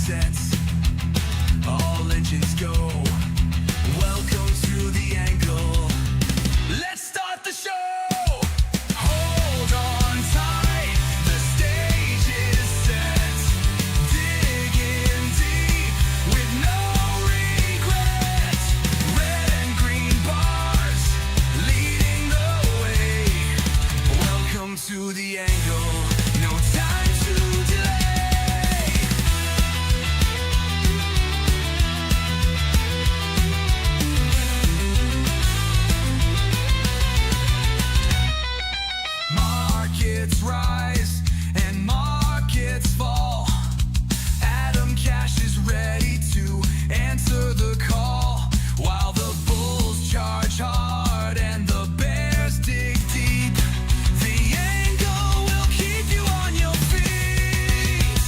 sets. All engines go. Welcome to the angle. Let's start the show. Hold on tight. The stage is set. Dig in deep with no regrets. Red and green bars leading the way. Welcome to the angle. No time to delay. Markets rise and markets fall. Atomcash is ready to answer the call. While the bulls charge hard and the bears dig deep, the angle will keep you on your feet.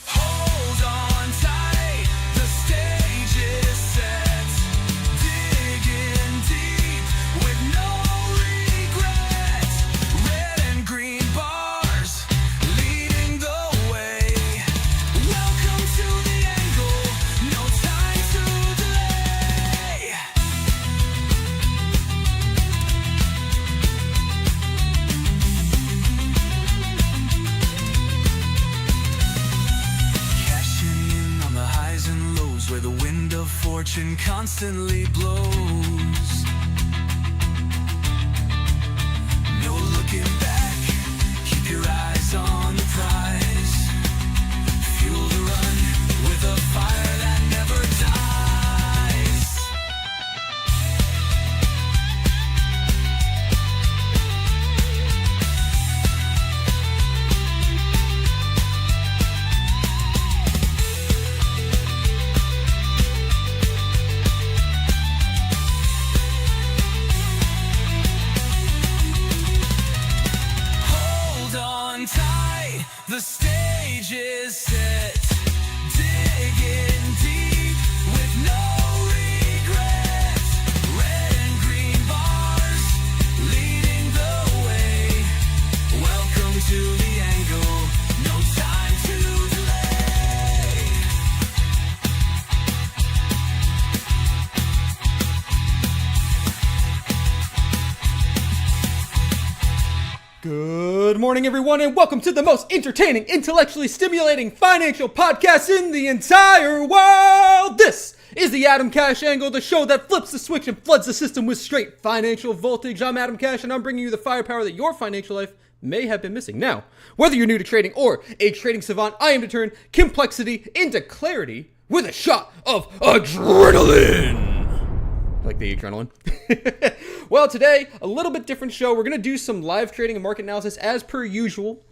Hold on tight, the stage is set. Dig in deep with no regrets. Red and green bars leading the way. Welcome to the angle, no time to delay. Cashing in on the highs and lows where the wind of fortune constantly blows. No looking back, keep your eyes on the prize. Fuel the run with a fire that never dies. Hold on tight, the stage is set. Dig in deep with no regrets. Red and green bars leading the way. Welcome to the angle, no time to delay. Good morning, everyone, and welcome to the most entertaining, intellectually stimulating financial podcast in the entire world. This is the Atomcash Angle, the show that flips the switch and floods the system with straight financial voltage. I'm Adam Cash, and I'm bringing you the firepower that your financial life may have been missing. Now, whether you're new to trading or a trading savant, I aim to turn complexity into clarity with a shot of adrenaline. Like the adrenaline. Well, today, a little bit different show. We're going to do some live trading and market analysis as per usual.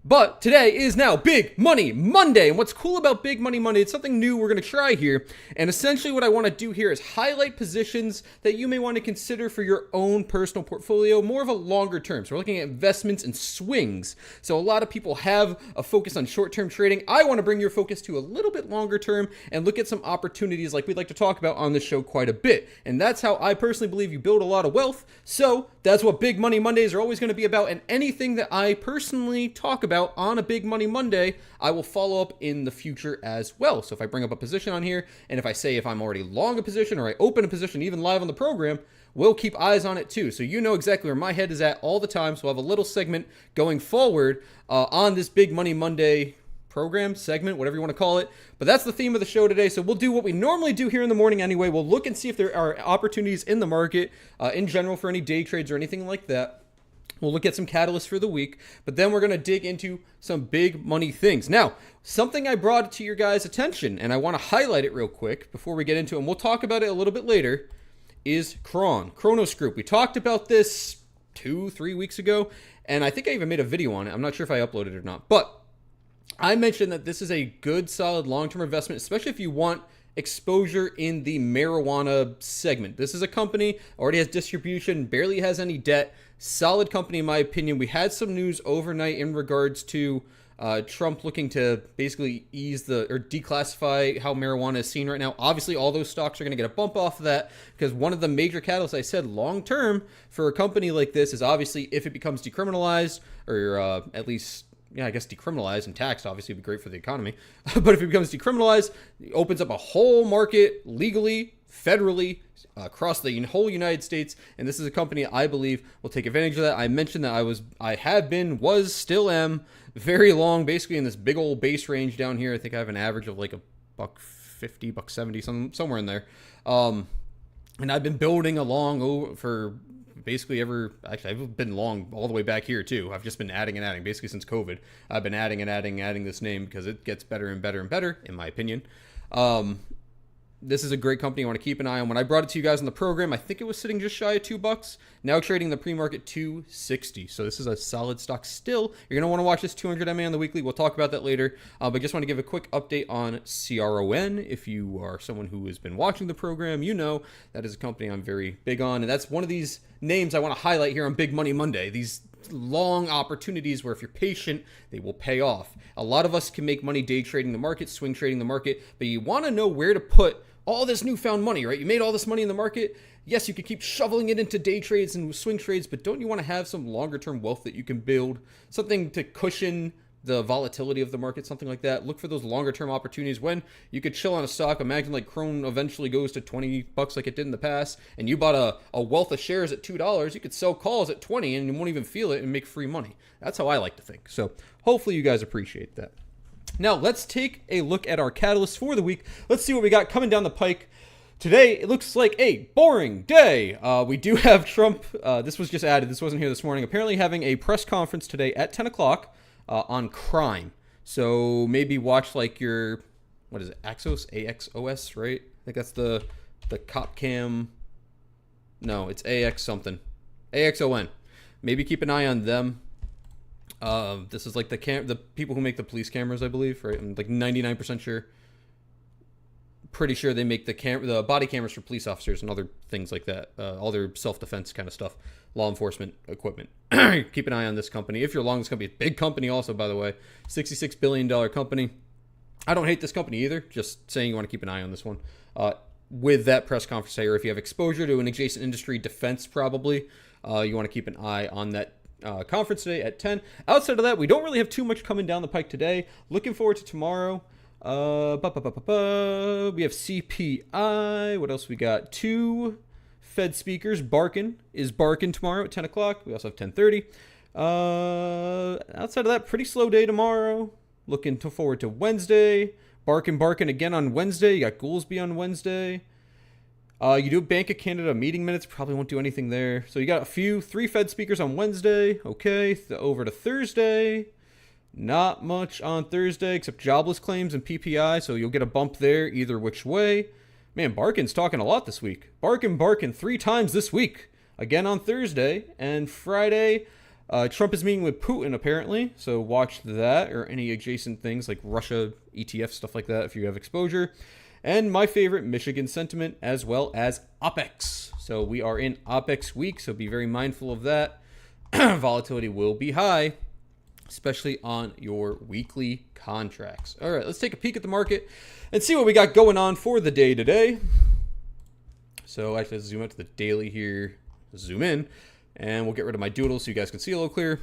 But today is now Big Money Monday. And what's cool about Big Money Monday, it's something new we're going to try here. And essentially what I want to do here is highlight positions that you may want to consider for your own personal portfolio, more of a longer term. So we're looking at investments and swings. So a lot of people have a focus on short-term trading. I want to bring your focus to a little bit longer term and look at some opportunities like we'd like to talk about on the show quite a bit. And that's how I personally believe you build a lot of wealth. So that's what Big Money Mondays are always going to be about. And anything that I personally talk about on a Big Money Monday, I will follow up in the future as well. So if I bring up a position on here, and if I say if I'm already long a position or I open a position even live on the program, we'll keep eyes on it too. So you know exactly where my head is at all the time. So I'll have a little segment going forward on this Big Money Monday program, segment, whatever you want to call it. But that's the theme of the show today. So we'll do what we normally do here in the morning anyway. We'll look and see if there are opportunities in the market in general for any day trades or anything like that. We'll look at some catalysts for the week, but then we're going to dig into some big money things. Now, something I brought to your guys' attention, and I want to highlight it real quick before we get into it, and we'll talk about it a little bit later, is Kronos Group. We talked about this 2-3 weeks ago, and I think I even made a video on it. I'm not sure if I uploaded it or not, but I mentioned that this is a good, solid, long-term investment, especially if you want exposure in the marijuana segment. This is a company, already has distribution, barely has any debt, solid company in my opinion. We had some news overnight in regards to Trump looking to basically ease or declassify how marijuana is seen right now. Obviously, all those stocks are going to get a bump off of that because one of the major catalysts I said long term for a company like this is obviously if it becomes decriminalized or at least yeah, I guess decriminalized and taxed, obviously would be great for the economy. But if it becomes decriminalized, it opens up a whole market legally, federally, across the whole United States. And this is a company I believe will take advantage of that. I mentioned that I have been, still am very long, basically in this big old base range down here. I think I have an average of like $1.50, $1.70, somewhere in there. And I've been building along for basically I've been long all the way back here too. I've just been adding and adding basically since COVID. I've been adding and adding this name because it gets better and better and better, in my opinion. This is a great company I want to keep an eye on. When I brought it to you guys in the program, I think it was sitting just shy of $2. Now trading in the pre-market $2.60. So this is a solid stock still. You're going to want to watch this 200 MA on the weekly. We'll talk about that later. But just want to give a quick update on CRON. If you are someone who has been watching the program, you know that is a company I'm very big on. And that's one of these names I want to highlight here on Big Money Monday. These long opportunities where if you're patient, they will pay off. A lot of us can make money day trading the market, swing trading the market, but you want to know where to put all this newfound money, right? You made all this money in the market. Yes, you could keep shoveling it into day trades and swing trades, but don't you want to have some longer term wealth that you can build? Something to cushion the volatility of the market, something like that. Look for those longer term opportunities when you could chill on a stock. Imagine like Krone eventually goes to $20 like it did in the past, and you bought a wealth of shares at $2. You could sell calls at 20 and you won't even feel it and make free money. That's how I like to think. So hopefully you guys appreciate that. Now, let's take a look at our catalysts for the week. Let's see what we got coming down the pike. Today, it looks like a boring day. We do have Trump. This was just added. This wasn't here this morning. Apparently having a press conference today at 10 o'clock on crime. So maybe watch like your, what is it, Axos? AXOS, right? I think that's the cop cam. No, it's AX something. AXON. Maybe keep an eye on them. This is like the people who make the police cameras, I believe, right? I'm like 99% sure. Pretty sure they make the body cameras for police officers and other things like that. All their self-defense kind of stuff, law enforcement equipment. Keep an eye on this company. If you're long this company, it's a big company also, by the way, $66 billion company. I don't hate this company either. Just saying you want to keep an eye on this one. With that press conference here, if you have exposure to an adjacent industry, defense probably, you want to keep an eye on that conference today at 10. Outside of that, we don't really have too much coming down the pike today. Looking forward to tomorrow. We have CPI. What else we got? 2 Fed speakers. Barkin tomorrow at 10 o'clock. We also have 10:30. Outside of that, pretty slow day tomorrow. Looking forward to Wednesday. Barkin again on Wednesday. You got Goolsby on Wednesday. You do Bank of Canada meeting minutes. Probably won't do anything there. So you got 3 Fed speakers on Wednesday. Okay, over to Thursday. Not much on Thursday except jobless claims and PPI. So you'll get a bump there either which way. Man, Barkin's talking a lot this week. Barkin 3 times this week. Again on Thursday. And Friday, Trump is meeting with Putin apparently. So watch that or any adjacent things like Russia, ETF, stuff like that if you have exposure. And my favorite, Michigan sentiment, as well as OPEX. So we are in OPEX week, so be very mindful of that. Volatility will be high, especially on your weekly contracts. All right, let's take a peek at the market and see what we got going on for the day today. So actually, let's zoom out to the daily here, zoom in, and we'll get rid of my doodles so you guys can see a little clearer.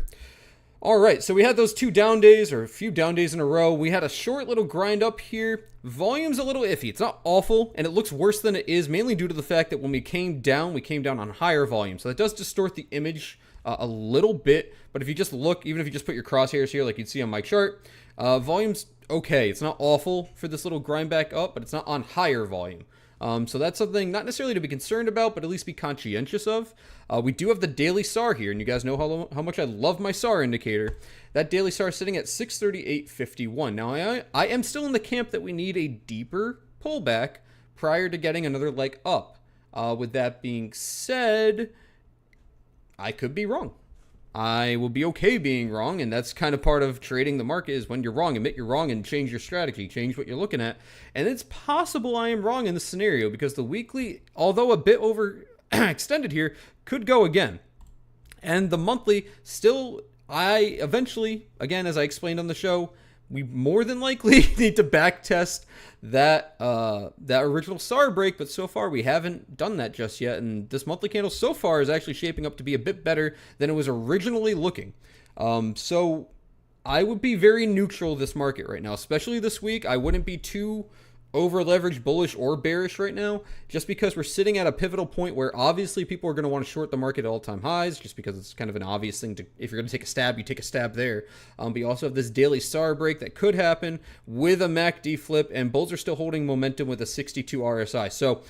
All right, so we had those 2 down days, or a few down days in a row. We had a short little grind up here. Volume's a little iffy. It's not awful, and it looks worse than it is, mainly due to the fact that when we came down on higher volume. So that does distort the image a little bit, but if you just look, even if you just put your crosshairs here like you'd see on my chart, volume's okay. It's not awful for this little grind back up, but it's not on higher volume. So that's something not necessarily to be concerned about, but at least be conscientious of. We do have the daily SAR here, and you guys know how much I love my SAR indicator. That daily SAR is sitting at 638.51. Now, I am still in the camp that we need a deeper pullback prior to getting another leg up. With that being said, I could be wrong. I will be okay being wrong, and that's kind of part of trading the market is when you're wrong, admit you're wrong and change your strategy, change what you're looking at. And it's possible I am wrong in this scenario because the weekly, although a bit over extended here, could go again. And the monthly still, I eventually, again, as I explained on the show, we more than likely need to back test that original SAR break, but so far we haven't done that just yet. And this monthly candle so far is actually shaping up to be a bit better than it was originally looking. So I would be very neutral this market right now, especially this week. I wouldn't be too over leveraged bullish or bearish right now, just because we're sitting at a pivotal point where obviously people are going to want to short the market at all-time highs, just because it's kind of an obvious thing to, if you're going to take a stab, you take a stab there. But you also have this daily SAR break that could happen with a MACD flip, and bulls are still holding momentum with a 62 RSI. So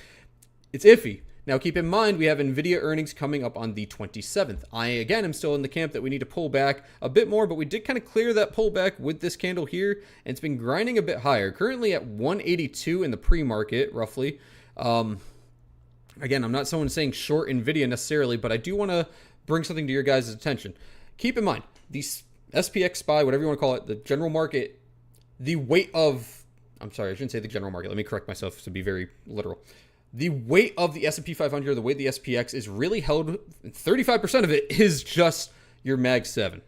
it's iffy. Now, keep in mind, we have NVIDIA earnings coming up on the 27th. I, again, am still in the camp that we need to pull back a bit more, but we did kind of clear that pullback with this candle here, and it's been grinding a bit higher. Currently at 182 in the pre-market, roughly. Again, I'm not someone saying short NVIDIA necessarily, but I do want to bring something to your guys' attention. Keep in mind, the SPX SPY, whatever you want to call it, the general market, the weight of... I'm sorry, I shouldn't say the general market. Let me correct myself to be very literal. The weight of the S&P 500, the weight of the SPX is really held, 35% of it is just your Mag 7,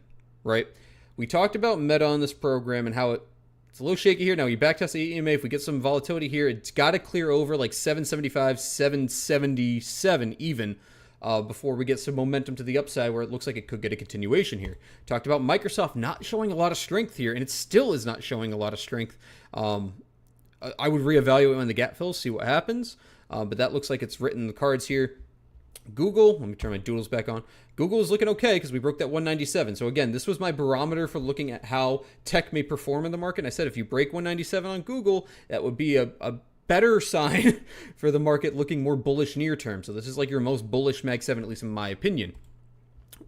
right? We talked about Meta on this program and how it's a little shaky here. Now, you backtest the EMA. If we get some volatility here, it's got to clear over like 775, 777 even before we get some momentum to the upside where it looks like it could get a continuation here. Talked about Microsoft not showing a lot of strength here, and it still is not showing a lot of strength. I would reevaluate when the gap fills, see what happens. But that looks like it's written in the cards here. Google, let me turn my doodles back on. Google is looking okay because we broke that 197. So again, this was my barometer for looking at how tech may perform in the market. And I said if you break 197 on Google, that would be a better sign for the market looking more bullish near term. So this is like your most bullish Mag 7, at least in my opinion.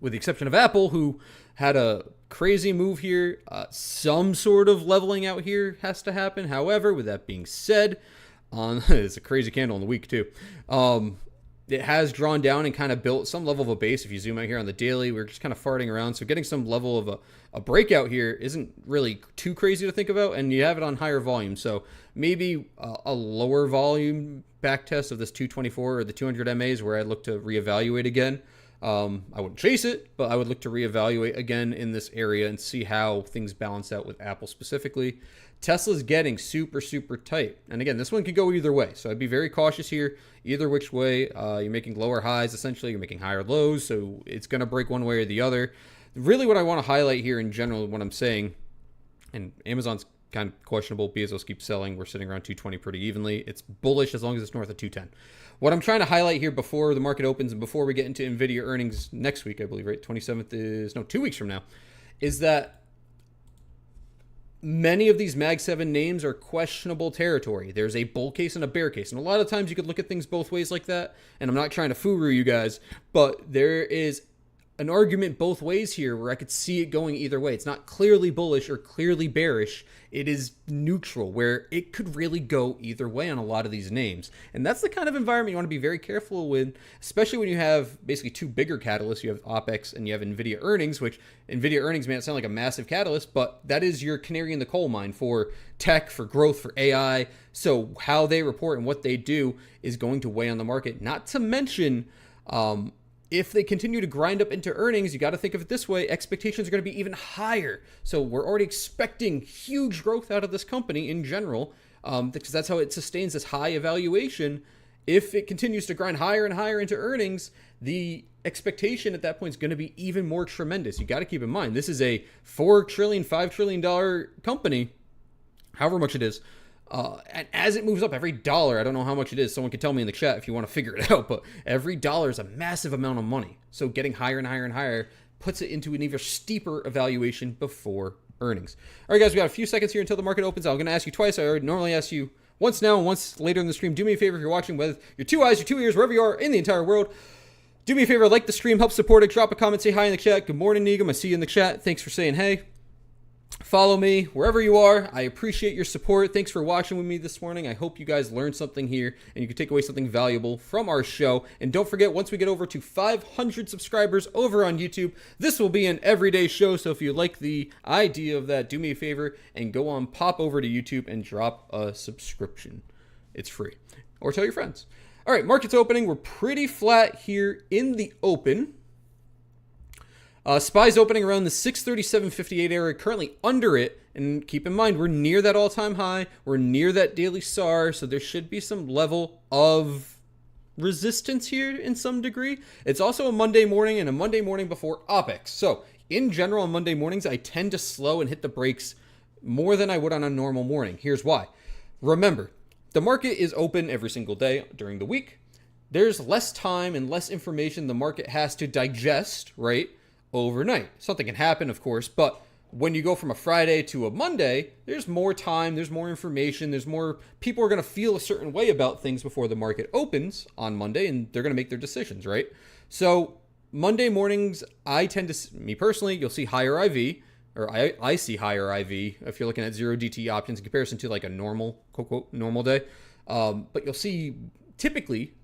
With the exception of Apple, who had a crazy move here. Some sort of leveling out here has to happen. However, with that being said, it's a crazy candle in the week too. It has drawn down and kind of built some level of a base. If you zoom out here on the daily, we're just kind of farting around. So getting some level of a breakout here isn't really too crazy to think about. And you have it on higher volume. So maybe a lower volume back test of this 224 or the 200 MAs where I'd look to reevaluate again. I wouldn't chase it, but I would look to reevaluate again in this area and see how things balance out with Apple specifically. Tesla's getting super, super tight. And again, this one could go either way. So I'd be very cautious here, either which way. You're making lower highs, essentially. You're making higher lows. So it's going to break one way or the other. Really what I want to highlight here in general, what I'm saying, and Amazon's kind of questionable. Bezos keeps selling. We're sitting around 220 pretty evenly. It's bullish as long as it's north of 210. What I'm trying to highlight here before the market opens and before we get into NVIDIA earnings next week, I believe, right? 27th is, no, 2 weeks from now, is that many of these Mag 7 names are questionable territory. There's a bull case and a bear case. And a lot of times you could look at things both ways like that. And I'm not trying to foo-roo you guys, but there is an argument both ways here where I could see it going either way. It's not clearly bullish or clearly bearish. It is neutral where it could really go either way on a lot of these names. And that's the kind of environment you want to be very careful with, especially when you have basically two bigger catalysts. You have OPEX and you have NVIDIA earnings, which NVIDIA earnings may not sound like a massive catalyst, but that is your canary in the coal mine for tech, for growth, for AI. So how they report and what they do is going to weigh on the market. Not to mention, if they continue to grind up into earnings, you got to think of it this way, expectations are going to be even higher. So we're already expecting huge growth out of this company in general, because that's how it sustains this high evaluation. If it continues to grind higher and higher into earnings, the expectation at that point is going to be even more tremendous. You got to keep in mind, this is a $4 trillion, $5 trillion company, however much it is. And as it moves up, every dollar, I don't know how much it is. Someone can tell me in the chat if you want to figure it out, but every dollar is a massive amount of money. So getting higher and higher and higher puts it into an even steeper evaluation before earnings. All right, guys, we got a few seconds here until the market opens. I'm going to ask you twice. I normally ask you once now and once later in the stream. Do me a favor if you're watching with your 2 eyes, your 2 ears, wherever you are in the entire world. Do me a favor, like the stream, help support it, drop a comment, say hi in the chat. Good morning, Negum. I see you in the chat. Thanks for saying hey. Follow me wherever you are. I appreciate your support. Thanks for watching with me this morning. I hope you guys learned something here and you can take away something valuable from our show. And don't forget, once we get over to 500 subscribers over on YouTube, this will be an everyday show. So if you like the idea of that, do me a favor and go on, pop over to YouTube and drop a subscription. It's free. Or tell your friends. All right, market's opening. We're pretty flat here in the open. SPY's opening around the 637.58 area, currently under it. And keep in mind, we're near that all-time high. We're near that daily SAR, so there should be some level of resistance here in some degree. It's also a Monday morning and a Monday morning before OPEX. So in general, on Monday mornings, I tend to slow and hit the brakes more than I would on a normal morning. Here's why. Remember, the market is open every single day during the week. There's less time and less information the market has to digest, right, overnight. Something can happen, of course, but when you go from a Friday to a Monday, there's more time, there's more information, there's more people are going to feel a certain way about things before the market opens on Monday, and they're going to make their decisions, right? So Monday mornings, I tend to, me personally, you'll see higher IV, or I see higher IV if you're looking at 0DT options in comparison to like a normal, quote, quote, normal day. But you'll see typically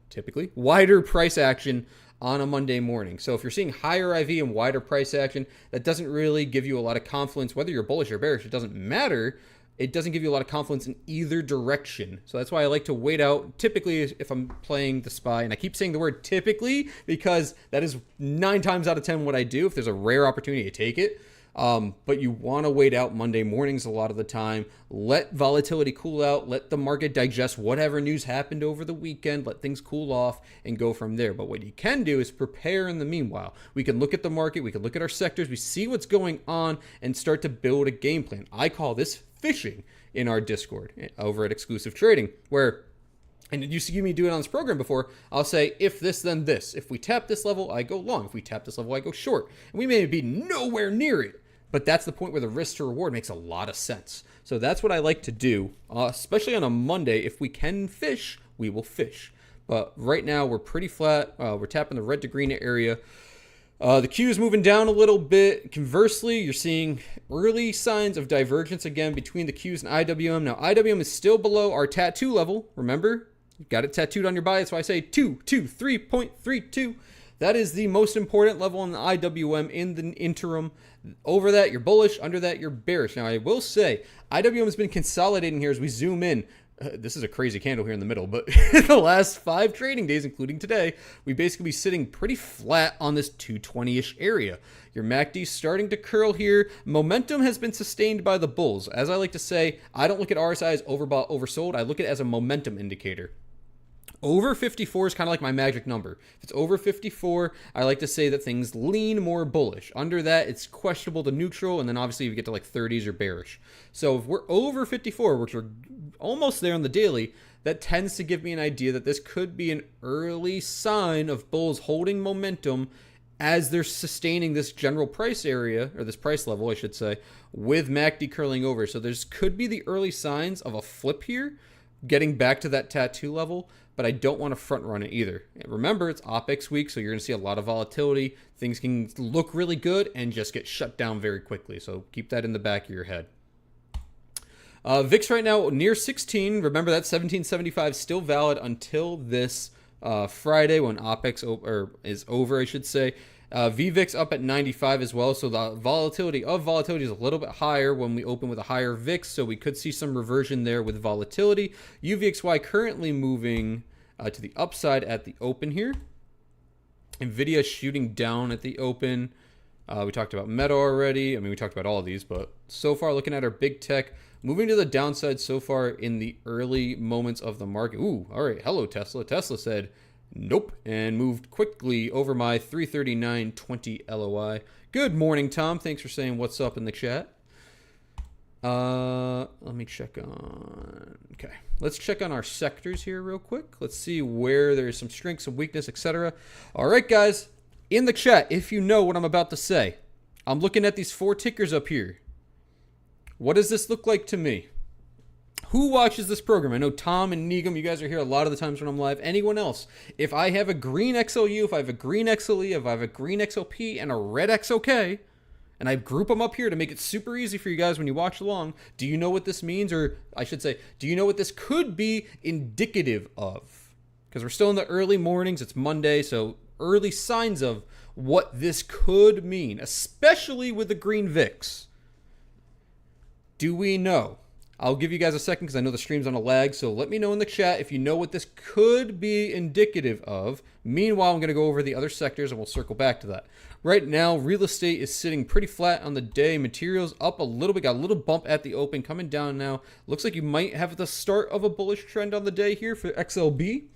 wider price action on a Monday morning. So if you're seeing higher IV and wider price action, that doesn't really give you a lot of confidence, whether you're bullish or bearish, it doesn't matter. It doesn't give you a lot of confidence in either direction. So that's why I like to wait out. Typically, if I'm playing the SPY, and I keep saying the word typically because that is 9 times out of 10 what I do. If there's a rare opportunity to take it. But you want to wait out Monday mornings a lot of the time. Let volatility cool out. Let the market digest whatever news happened over the weekend. Let things cool off and go from there. But what you can do is prepare in the meanwhile. We can look at the market. We can look at our sectors. We see what's going on and start to build a game plan. I call this fishing in our Discord over at Exclusive Trading, where, and you see me do it on this program before, I'll say, if this, then this. If we tap this level, I go long. If we tap this level, I go short. And we may be nowhere near it. But that's the point where the risk to reward makes a lot of sense. So that's what I like to do, especially on a Monday. If we can fish, we will fish. But right now, we're pretty flat. We're tapping the red to green area. The Q is moving down a little bit. Conversely, you're seeing early signs of divergence again between the Qs and IWM. Now, IWM is still below our tattoo level. Remember, you've got it tattooed on your buy. That's why I say 223.32. That is the most important level in the IWM in the interim. Over that, you're bullish. Under that, you're bearish. Now, I will say, IWM has been consolidating here as we zoom in. This is a crazy candle here in the middle, but the last 5 trading days, including today, we basically be sitting pretty flat on this 220-ish area. Your MACD starting to curl here. Momentum has been sustained by the bulls. As I like to say, I don't look at RSI as overbought, oversold. I look at it as a momentum indicator. Over 54 is kind of like my magic number. If it's over 54, I like to say that things lean more bullish. Under that, it's questionable to neutral, and then obviously if you get to like 30s, you're bearish. So if we're over 54, which we're almost there on the daily, that tends to give me an idea that this could be an early sign of bulls holding momentum as they're sustaining this general price area, or this price level, I should say, with MACD curling over. So there's could be the early signs of a flip here, getting back to that tattoo level, but I don't want to front run it either. Remember, it's OPEX week, so you're going to see a lot of volatility. Things can look really good and just get shut down very quickly, so keep that in the back of your head. VIX right now near 16. Remember that 1775 still valid until this Friday when OPEX is over, I should say. VVIX up at 95 as well, so the volatility is a little bit higher when we open with a higher VIX, so we could see some reversion there with volatility. UVXY currently moving to the upside at the open here. NVIDIA shooting down at the open. We talked about Meta already. I mean, we talked about all of these, but so far looking at our big tech, moving to the downside so far in the early moments of the market. Ooh, all right, hello Tesla. Tesla said nope, and moved quickly over my 339.20 LOI. Good morning, Tom. Thanks for saying what's up in the chat. Let me check on... Okay, let's check on our sectors here real quick. Let's see where there's some strength, some weakness, etc. All right, guys, in the chat, if you know what I'm about to say, I'm looking at these 4 tickers up here. What does this look like to me? Who watches this program? I know Tom and Negum, you guys are here a lot of the times when I'm live. Anyone else? If I have a green XLU, if I have a green XLE, if I have a green XLP, and a red XOK, and I group them up here to make it super easy for you guys when you watch along, do you know what this means? Or I should say, do you know what this could be indicative of? Because we're still in the early mornings. It's Monday, so early signs of what this could mean, especially with the green VIX. Do we know? I'll give you guys a second because I know the stream's on a lag, so let me know in the chat if you know what this could be indicative of. Meanwhile, I'm going to go over the other sectors and we'll circle back to that. Right now, real estate is sitting pretty flat on the day. Materials up a little bit, got a little bump at the open, coming down now. Looks like you might have the start of a bullish trend on the day here for XLB.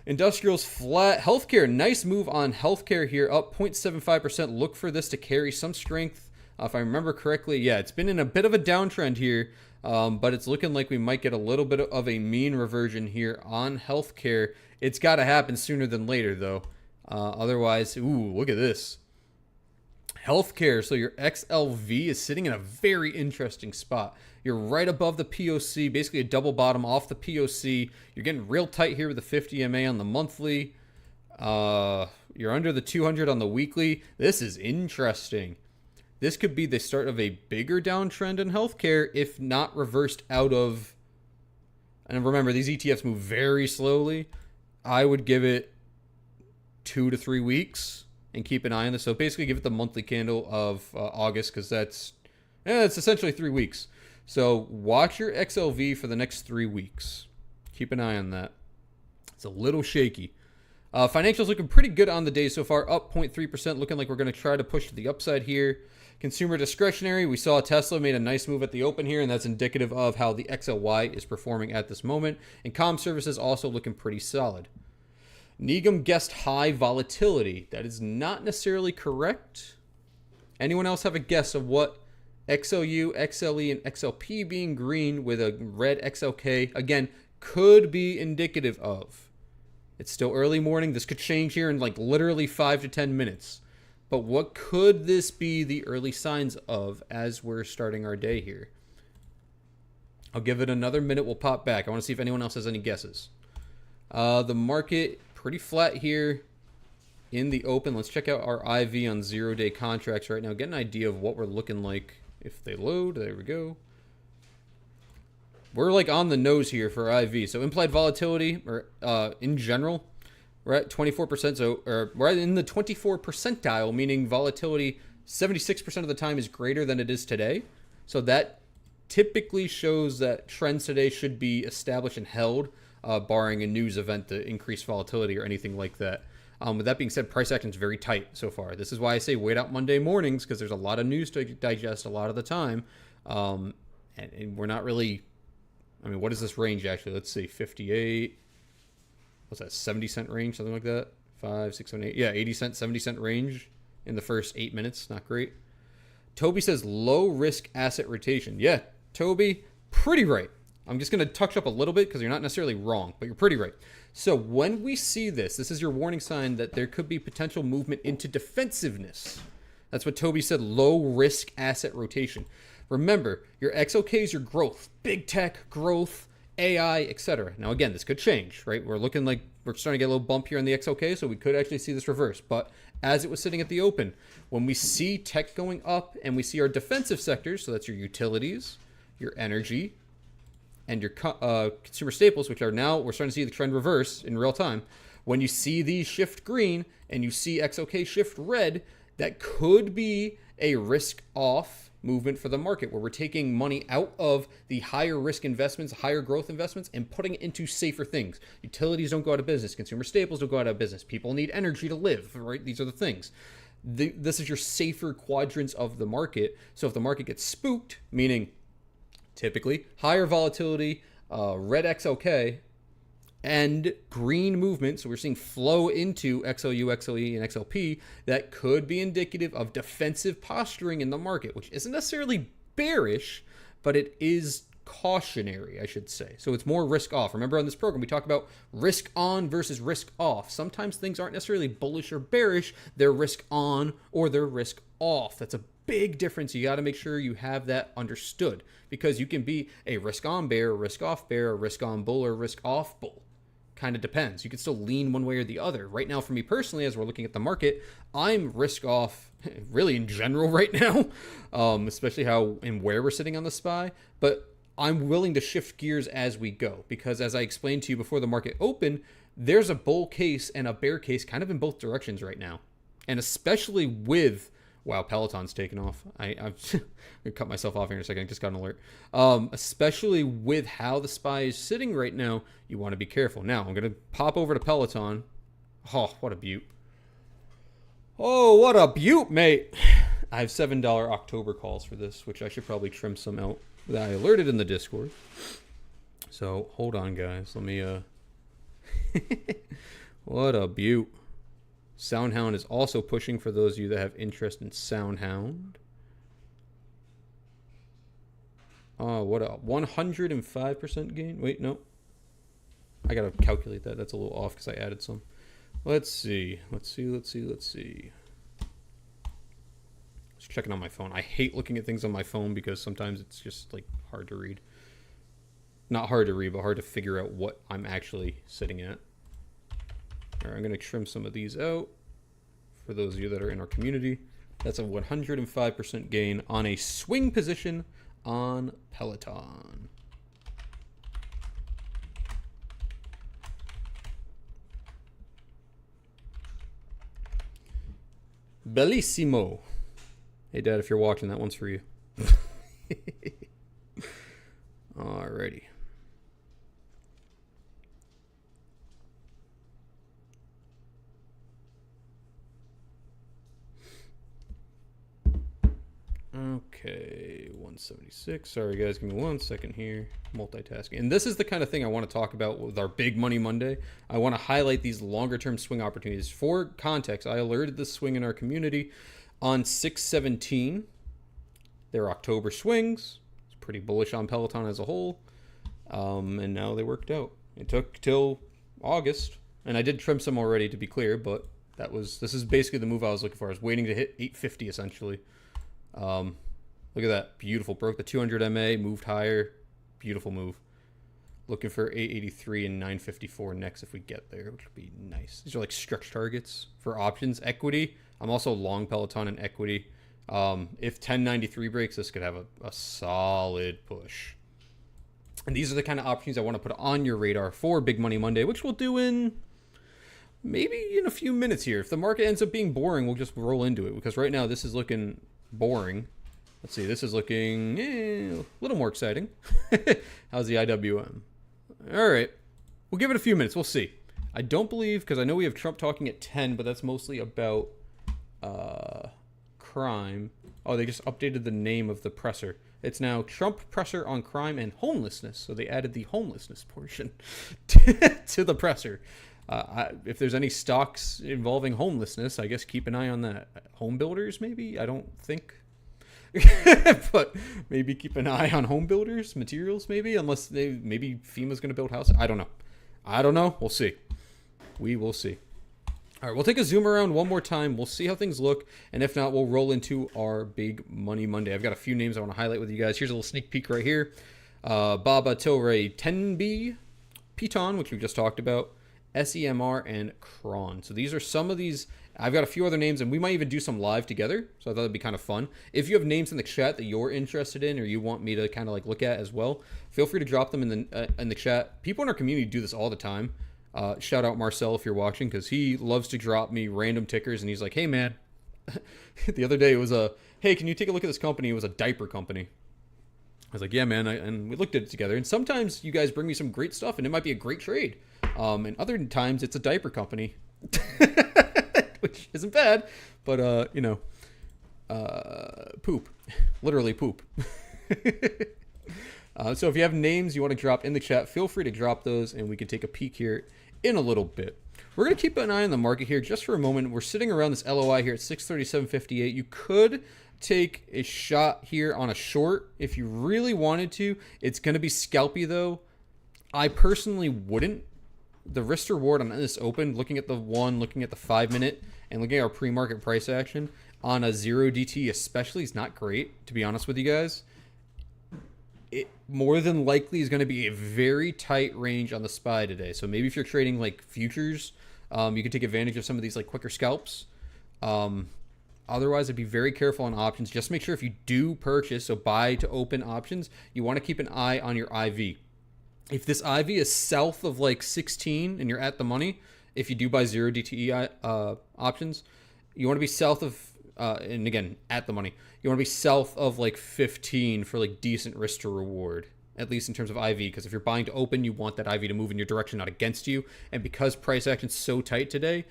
Industrials flat. Healthcare, nice move on healthcare here, up 0.75%. Look for this to carry some strength. If I remember correctly, yeah, it's been in a bit of a downtrend here, but it's looking like we might get a little bit of a mean reversion here on healthcare. It's got to happen sooner than later, though. Otherwise, ooh, look at this. Healthcare, so your XLV is sitting in a very interesting spot. You're right above the POC, basically a double bottom off the POC. You're getting real tight here with the 50 MA on the monthly. You're under the 200 on the weekly. This is interesting. This could be the start of a bigger downtrend in healthcare if not reversed out of... And remember, these ETFs move very slowly. I would give it 2 to 3 weeks and keep an eye on this. So basically give it the monthly candle of August, because it's essentially 3 weeks. So watch your XLV for the next 3 weeks. Keep an eye on that. It's a little shaky. Financials looking pretty good on the day so far, up 0.3%, looking like we're going to try to push to the upside here. Consumer discretionary, we saw Tesla made a nice move at the open here, and that's indicative of how the XLY is performing at this moment. And comm services also looking pretty solid. Negum guessed high volatility. That is not necessarily correct. Anyone else have a guess of what XLU, XLE, and XLP being green with a red XLK, again, could be indicative of? It's still early morning. This could change here in like literally 5 to 10 minutes. But what could this be the early signs of as we're starting our day here? I'll give it another minute. We'll pop back. I want to see if anyone else has any guesses. The market, pretty flat here in the open. Let's check out our IV on 0-day contracts right now. Get an idea of what we're looking like if they load. There we go. We're like on the nose here for IV. So implied volatility, or in general, we're at 24%. So we're in the 24 percentile, meaning volatility 76% of the time is greater than it is today. So that typically shows that trends today should be established and held, barring a news event to increase volatility or anything like that. With that being said, price action is very tight so far. This is why I say wait out Monday mornings, because there's a lot of news to digest a lot of the time. And we're not really... I mean, what is this range actually? Let's see, 58. What's that, 70 cent range, something like that? 5, 6, 7, 8. Yeah, 80 cent, 70 cent range in the first 8 minutes. Not great. Toby says low risk asset rotation. Yeah, Toby, pretty right. I'm just going to touch up a little bit because you're not necessarily wrong, but you're pretty right. So when we see this, this is your warning sign that there could be potential movement into defensiveness. That's what Toby said, low risk asset rotation. Remember, your XOK is your growth, big tech, growth, AI, etc. Now, again, this could change, right? We're looking like we're starting to get a little bump here in the XOK, so we could actually see this reverse. But as it was sitting at the open, when we see tech going up and we see our defensive sectors, so that's your utilities, your energy, and your consumer staples, which are now, we're starting to see the trend reverse in real time. When you see these shift green and you see XOK shift red, that could be a risk off movement for the market where we're taking money out of the higher risk investments, higher growth investments, and putting it into safer things. Utilities don't go out of business. Consumer staples don't go out of business. People need energy to live, right? These are the things. This is your safer quadrants of the market. So if the market gets spooked, meaning typically higher volatility, red XLK, and green movement, so we're seeing flow into XLU, XLE, and XLP, that could be indicative of defensive posturing in the market, which isn't necessarily bearish, but it is cautionary, I should say. So it's more risk off. Remember on this program, we talk about risk on versus risk off. Sometimes things aren't necessarily bullish or bearish, they're risk on or they're risk off. That's a big difference. You got to make sure you have that understood, because you can be a risk on bear, risk off bear, risk on bull, or risk off bull. Kind of depends. You can still lean one way or the other. Right now, for me personally, as we're looking at the market, I'm risk off really in general right now, especially how and where we're sitting on the SPY. But I'm willing to shift gears as we go, because as I explained to you before the market opened, there's a bull case and a bear case kind of in both directions right now. And especially with... Wow, Peloton's taken off. I'm going to cut myself off here in a second. I just got an alert. Especially with how the SPY is sitting right now, you want to be careful. Now, I'm going to pop over to Peloton. Oh, what a beaut. Oh, what a beaut, mate. I have $7 October calls for this, which I should probably trim some out that I alerted in the Discord. So, hold on, guys. Let me... What a beaut. Soundhound is also pushing for those of you that have interest in Soundhound. Oh, what a 105% gain. Wait, no. I gotta calculate that. That's a little off because I added some. Let's see. Let's see. Just checking on my phone. I hate looking at things on my phone because sometimes it's just like hard to read. Not hard to read, but hard to figure out what I'm actually sitting at. All right, I'm gonna trim some of these out for those of you that are in our community. That's a 105% gain on a swing position on Peloton. Bellissimo. Hey, Dad, if you're watching, that one's for you. Alrighty. Okay, 176. Sorry, guys, give me 1 second here. Multitasking. And this is the kind of thing I want to talk about with our Big Money Monday. I want to highlight these longer-term swing opportunities. For context, I alerted the swing in our community on 6/17. They're October swings. It's pretty bullish on Peloton as a whole. And now they worked out. It took till August. And I did trim some already, to be clear, but this is basically the move I was looking for. I was waiting to hit 850, essentially. Look at that. Beautiful. Broke the 200 MA, moved higher. Beautiful move. Looking for 883 and 954 next if we get there, which would be nice. These are like stretch targets for options. Equity. I'm also long Peloton and equity. If 1093 breaks, this could have a solid push. And these are the kind of opportunities I want to put on your radar for Big Money Monday, which we'll do in maybe in a few minutes here. If the market ends up being boring, we'll just roll into it, because right now this is looking boring. Let's see, this is looking a little more exciting. How's the IWM? All right, we'll give it a few minutes. We'll see. I don't believe, because I know we have Trump talking at 10, but that's mostly about crime. Oh, they just updated the name of the presser. It's now Trump presser on crime and homelessness. So they added the homelessness portion to the presser. If there's any stocks involving homelessness, I guess keep an eye on that. Home builders, maybe? I don't think. But maybe keep an eye on home builders, materials, maybe, unless maybe FEMA's going to build houses. I don't know. We'll see. We will see. All right, we'll take a zoom around one more time. We'll see how things look, and if not, we'll roll into our Big Money Monday. I've got a few names I want to highlight with you guys. Here's a little sneak peek right here. Baba Tilray 10B, Piton, which we just talked about, SEMR, and Kron. So these are some of these. I've got a few other names, and we might even do some live together, so I thought it'd be kind of fun. If you have names in the chat that you're interested in or you want me to kind of like look at as well, feel free to drop them in the chat. People in our community do this all the time. Shout out Marcel if you're watching, because he loves to drop me random tickers, and he's like, hey, man. The other day it was hey, can you take a look at this company? It was a diaper company. I was like, yeah, man, and we looked at it together. And sometimes you guys bring me some great stuff, and it might be a great trade. And other times it's a diaper company, which isn't bad, but, poop. Literally poop. So if you have names you want to drop in the chat, feel free to drop those, and we can take a peek here in a little bit. We're going to keep an eye on the market here just for a moment. We're sitting around this LOI here at 637.58. You could take a shot here on a short if you really wanted to. It's going to be scalpy, though. I personally wouldn't. The risk reward on this open, looking at the 1, looking at the 5-minute, and looking at our pre-market price action on a 0 DT especially is not great, to be honest with you guys. It more than likely is going to be a very tight range on the SPY today. So maybe if you're trading like futures, you can take advantage of some of these like quicker scalps. Otherwise, I'd be very careful on options. Just make sure if you do purchase, so buy to open options, you want to keep an eye on your IV. If this IV is south of like 16 and you're at the money, if you do buy 0 DTE options, you want to be south of, and again, at the money, you want to be south of like 15 for like decent risk to reward, at least in terms of IV, because if you're buying to open, you want that IV to move in your direction, not against you. And because price action's so tight today,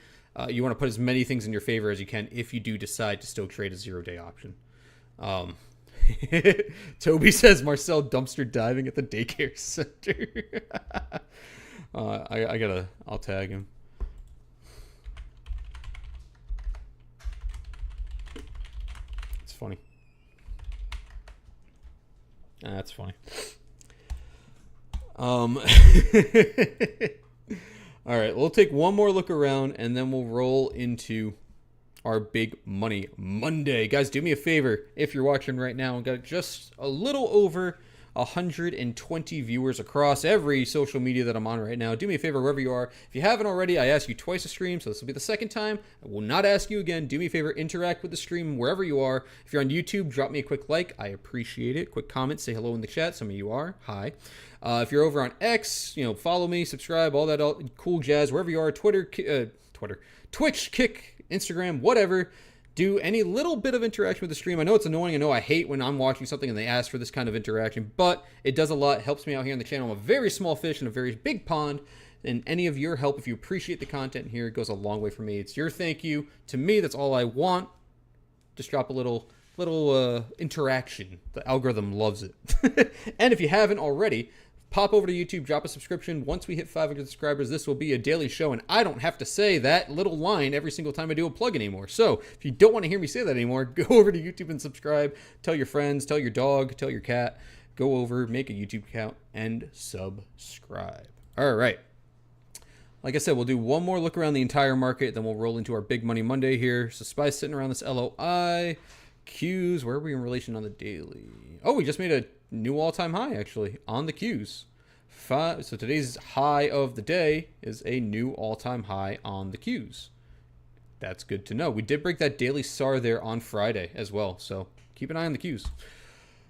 you want to put as many things in your favor as you can if you do decide to still trade a 0-day option. Toby says Marcel dumpster diving at the daycare center. I'll tag him. It's funny. That's funny. All right, we'll take one more look around and then we'll roll into our big money Monday. Guys, do me a favor if you're watching right now. We've got just a little over 120 viewers across every social media that I'm on right now. Do me a favor wherever you are. If you haven't already, I asked you twice a stream, so this will be the second time. I will not ask you again. Do me a favor, interact with the stream wherever you are. If you're on YouTube, drop me a quick like. I appreciate it. Quick comment, say hello in the chat. Some of you are. Hi. If you're over on X, follow me, subscribe, all that cool jazz. Wherever you are, Twitch, Kick, Instagram, whatever. Do any little bit of interaction with the stream. I know it's annoying. I know I hate when I'm watching something and they ask for this kind of interaction, but it does a lot. It helps me out here on the channel. I'm a very small fish in a very big pond, and any of your help, if you appreciate the content here, it goes a long way for me. It's your thank you. To me, that's all I want. Just drop a little interaction. The algorithm loves it. And if you haven't already, pop over to YouTube, drop a subscription. Once we hit 500 subscribers, this will be a daily show, and I don't have to say that little line every single time I do a plug anymore. So if you don't want to hear me say that anymore, go over to YouTube and subscribe. Tell your friends, tell your dog, tell your cat. Go over, make a YouTube account, and subscribe. All right. Like I said, we'll do one more look around the entire market, then we'll roll into our Big Money Monday here. So SPY sitting around this LOI. Qs, where are we in relation on the daily? Oh, we just made a new all-time high, actually, on the Qs. So today's high of the day is a new all-time high on the Qs. That's good to know. We did break that daily SAR there on Friday as well, so keep an eye on the Qs.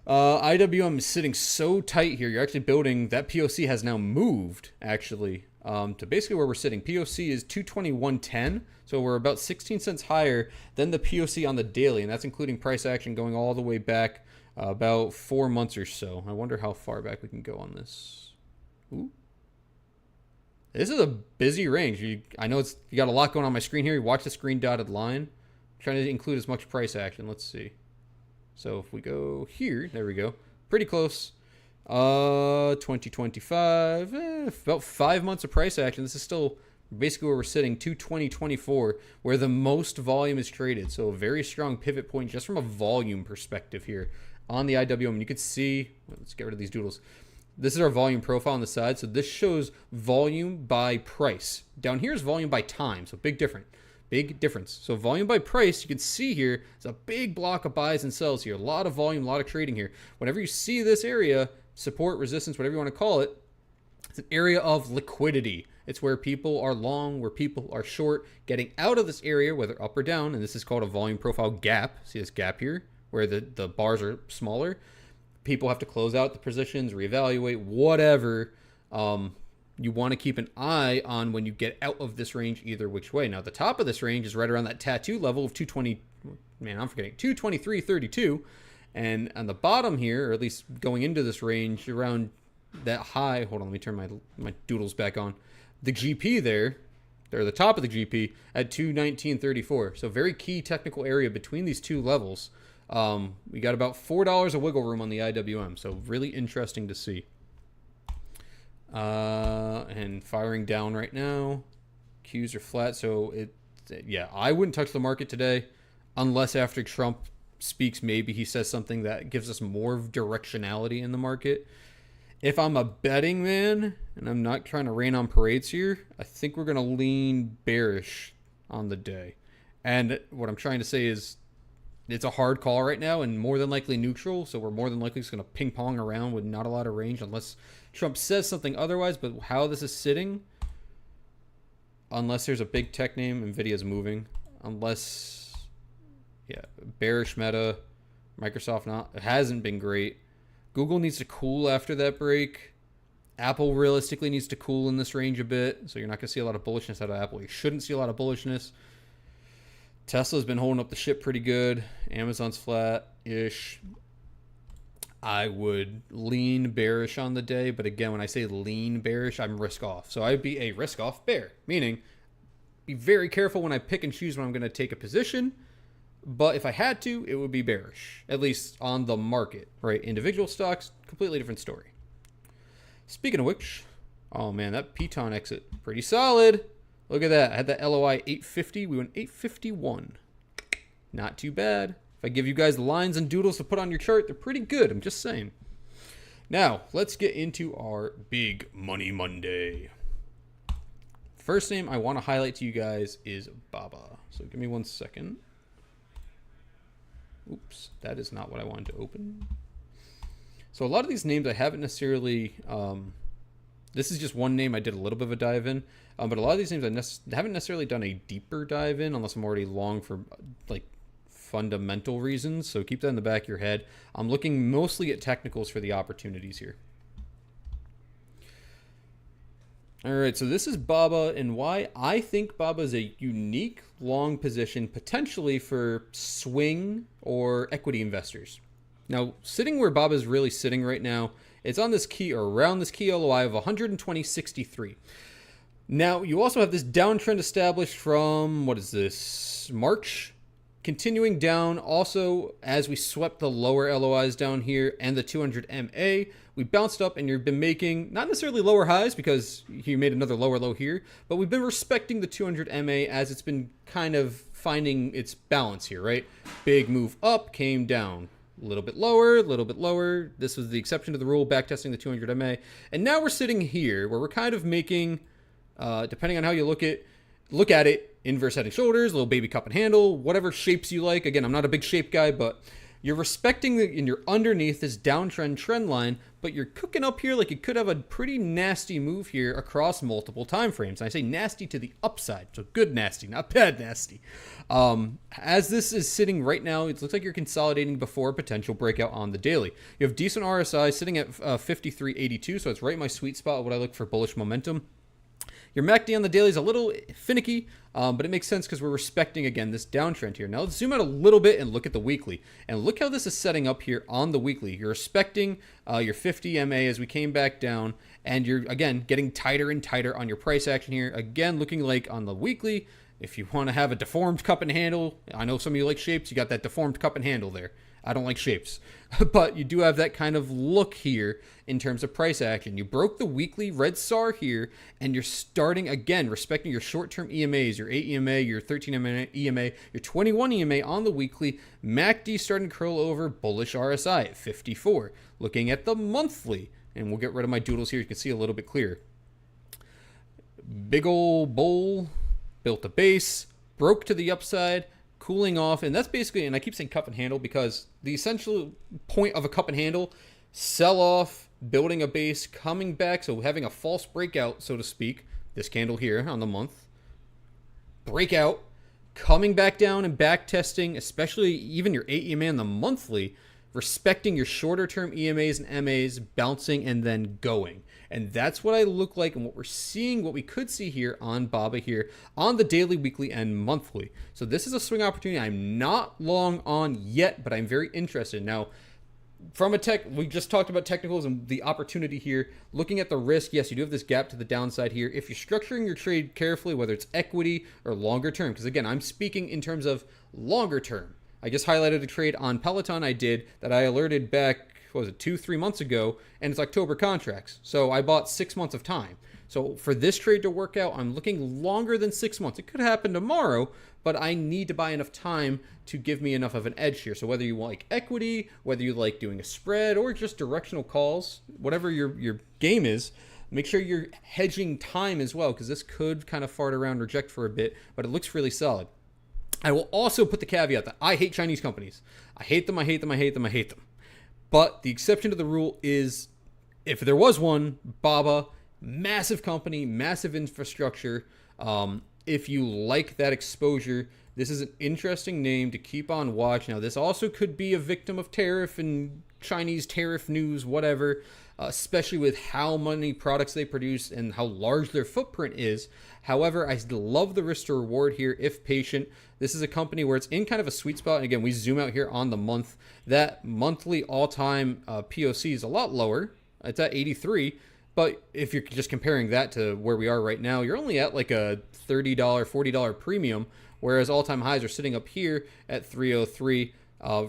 IWM is sitting so tight here. You're actually building, that POC has now moved, actually, to basically where we're sitting. POC is 221.10, so we're about 16 cents higher than the POC on the daily, and that's including price action going all the way back about 4 months or so. I wonder how far back we can go on this. Ooh. This is a busy range. I know you got a lot going on my screen here. You watch this green dotted line. I'm trying to include as much price action. Let's see. So if we go here, there we go. Pretty close. 2025, about 5 months of price action. This is still basically where we're sitting, 220.24, where the most volume is traded. So a very strong pivot point just from a volume perspective here on the IWM. And you can see, let's get rid of these doodles. This is our volume profile on the side. So this shows volume by price. Down here is volume by time. So big difference. So volume by price, you can see here, it's a big block of buys and sells here. A lot of volume, a lot of trading here. Whenever you see this area, support, resistance, whatever you want to call it, it's an area of liquidity. It's where people are long, where people are short, getting out of this area, whether up or down, and this is called a volume profile gap. See this gap here, where the bars are smaller? People have to close out the positions, reevaluate, whatever. You want to keep an eye on when you get out of this range either which way. Now, the top of this range is right around that tattoo level of 223.32. And on the bottom here, or at least going into this range, around that high, hold on, let me turn my doodles back on. The GP there, or the top of the GP, at 219.34. So very key technical area between these two levels. We got about $4 of wiggle room on the IWM, so really interesting to see. And firing down right now. Qs are flat, so I wouldn't touch the market today unless after Trump speaks, maybe he says something that gives us more directionality in the market. If I'm a betting man, and I'm not trying to rain on parades here, I think we're going to lean bearish on the day. And what I'm trying to say is it's a hard call right now and more than likely neutral, so we're more than likely just going to ping pong around with not a lot of range unless Trump says something otherwise. But how this is sitting, unless there's a big tech name, Nvidia's moving, unless, bearish Meta, Microsoft it hasn't been great. Google needs to cool after that break. Apple realistically needs to cool in this range a bit, so you're not going to see a lot of bullishness out of Apple. You shouldn't see a lot of bullishness. Tesla's been holding up the ship pretty good. Amazon's flat-ish. I would lean bearish on the day, but again, when I say lean bearish, I'm risk-off. So I'd be a risk-off bear, meaning be very careful when I pick and choose when I'm going to take a position. But if I had to, it would be bearish, at least on the market, right? Individual stocks, completely different story. Speaking of which, Oh man, that Piton exit, pretty solid. Look at that. I had that LOI 850. We went 851. Not too bad. If I give you guys the lines and doodles to put on your chart, they're pretty good. I'm just saying. Now, let's get into our Big Money Monday. First name I want to highlight to you guys is Baba. So give me 1 second. Oops, that is not what I wanted to open. So a lot of these names I haven't necessarily... this is just one name I did a little bit of a dive in. But a lot of these names I haven't necessarily done a deeper dive in unless I'm already long for like fundamental reasons. So keep that in the back of your head. I'm looking mostly at technicals for the opportunities here. All right, so this is Baba and why I think Baba is a unique long position potentially for swing or equity investors. Now, sitting where Baba is really sitting right now, it's on this key or around this key LOI of 120.63. Now, you also have this downtrend established from, what is this, March? Continuing down also as we swept the lower LOIs down here and the 200 MA, we bounced up and you've been making not necessarily lower highs because you made another lower low here, but we've been respecting the 200 MA as it's been kind of finding its balance here, right? Big move up, came down. A little bit lower, a little bit lower. This was the exception to the rule, backtesting the 200 MA. And now we're sitting here where we're kind of making, depending on how you look at it, inverse head and shoulders, little baby cup and handle, whatever shapes you like. Again, I'm not a big shape guy, but you're respecting and you're underneath this downtrend trend line, but you're cooking up here like you could have a pretty nasty move here across multiple time frames. And I say nasty to the upside, so good nasty, not bad nasty. As this is sitting right now, it looks like you're consolidating before a potential breakout on the daily. You have decent RSI sitting at 53.82, so it's right in my sweet spot of what I look for bullish momentum. Your MACD on the daily is a little finicky, but it makes sense because we're respecting, again, this downtrend here. Now, let's zoom out a little bit and look at the weekly. And look how this is setting up here on the weekly. You're respecting your 50 MA as we came back down, and you're, again, getting tighter and tighter on your price action here. Again, looking like on the weekly, if you want to have a deformed cup and handle, I know some of you like shapes, you got that deformed cup and handle there. I don't like shapes, but you do have that kind of look here in terms of price action. You broke the weekly red SAR here, and you're starting, again, respecting your short-term EMAs, your 8 EMA, your 13 EMA, your 21 EMA on the weekly. MACD starting to curl over, bullish RSI at 54. Looking at the monthly, and we'll get rid of my doodles here, you can see a little bit clearer. Big old bull, built a base, broke to the upside, cooling off, and that's basically, and I keep saying cup and handle because the essential point of a cup and handle, sell off, building a base, coming back, so having a false breakout, so to speak, this candle here on the month, breakout, coming back down and back testing, especially even your 8 EMA on the monthly, respecting your shorter term EMAs and MAs, bouncing and then going. And that's what I look like and what we're seeing, what we could see here on Baba here on the daily, weekly, and monthly. So this is a swing opportunity I'm not long on yet, but I'm very interested. Now, from a tech, we just talked about technicals and the opportunity here. Looking at the risk, yes, you do have this gap to the downside here. If you're structuring your trade carefully, whether it's equity or longer term, because again, I'm speaking in terms of longer term. I just highlighted a trade on Peloton I did that I alerted back, what was it, 2-3 months ago, and it's October contracts. So I bought 6 months of time. So for this trade to work out, I'm looking longer than 6 months. It could happen tomorrow, but I need to buy enough time to give me enough of an edge here. So whether you like equity, whether you like doing a spread, or just directional calls, whatever your game is, make sure you're hedging time as well, because this could kind of fart around, reject for a bit, but it looks really solid. I will also put the caveat that I hate Chinese companies. I hate them, I hate them, I hate them, I hate them. But the exception to the rule is, if there was one, Baba, massive company, massive infrastructure. If you like that exposure, this is an interesting name to keep on watch. Now, this also could be a victim of tariff and Chinese tariff news, whatever, especially with how many products they produce and how large their footprint is. However, I love the risk to reward here if patient. This is a company where it's in kind of a sweet spot. And again, we zoom out here on the month. That monthly all-time POC is a lot lower. It's at 83. But if you're just comparing that to where we are right now, you're only at like a $30, $40 premium, whereas all-time highs are sitting up here at 303.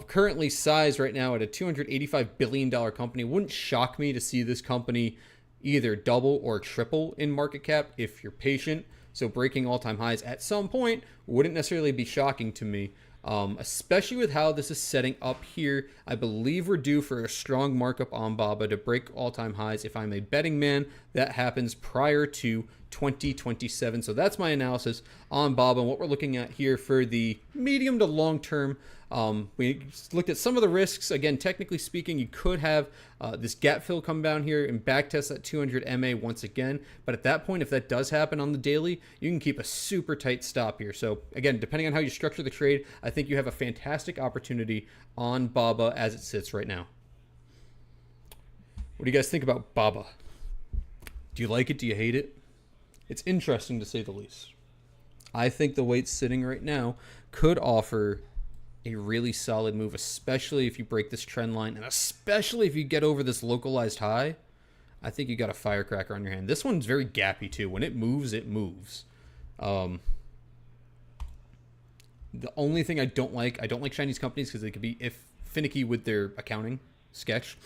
Currently sized right now at a $285 billion company. Wouldn't shock me to see this company either double or triple in market cap if you're patient. So breaking all-time highs at some point wouldn't necessarily be shocking to me, especially with how this is setting up here. I believe we're due for a strong markup on BABA to break all-time highs. If I'm a betting man, that happens prior to 2027. So that's my analysis on BABA and what we're looking at here for the medium to long term. We looked at some of the risks. Again, technically speaking, you could have this gap fill come down here and backtest that 200 MA once again. But at that point, if that does happen on the daily, you can keep a super tight stop here. So again, depending on how you structure the trade, I think you have a fantastic opportunity on BABA as it sits right now. What do you guys think about BABA? Do you like it? Do you hate it? It's interesting to say the least. I think the way it's sitting right now could offer a really solid move, especially if you break this trend line and especially if you get over this localized high. I think you got a firecracker on your hand. This one's very gappy too. When it moves, it moves. The only thing I don't like Chinese companies because they could be finicky with their accounting sketch.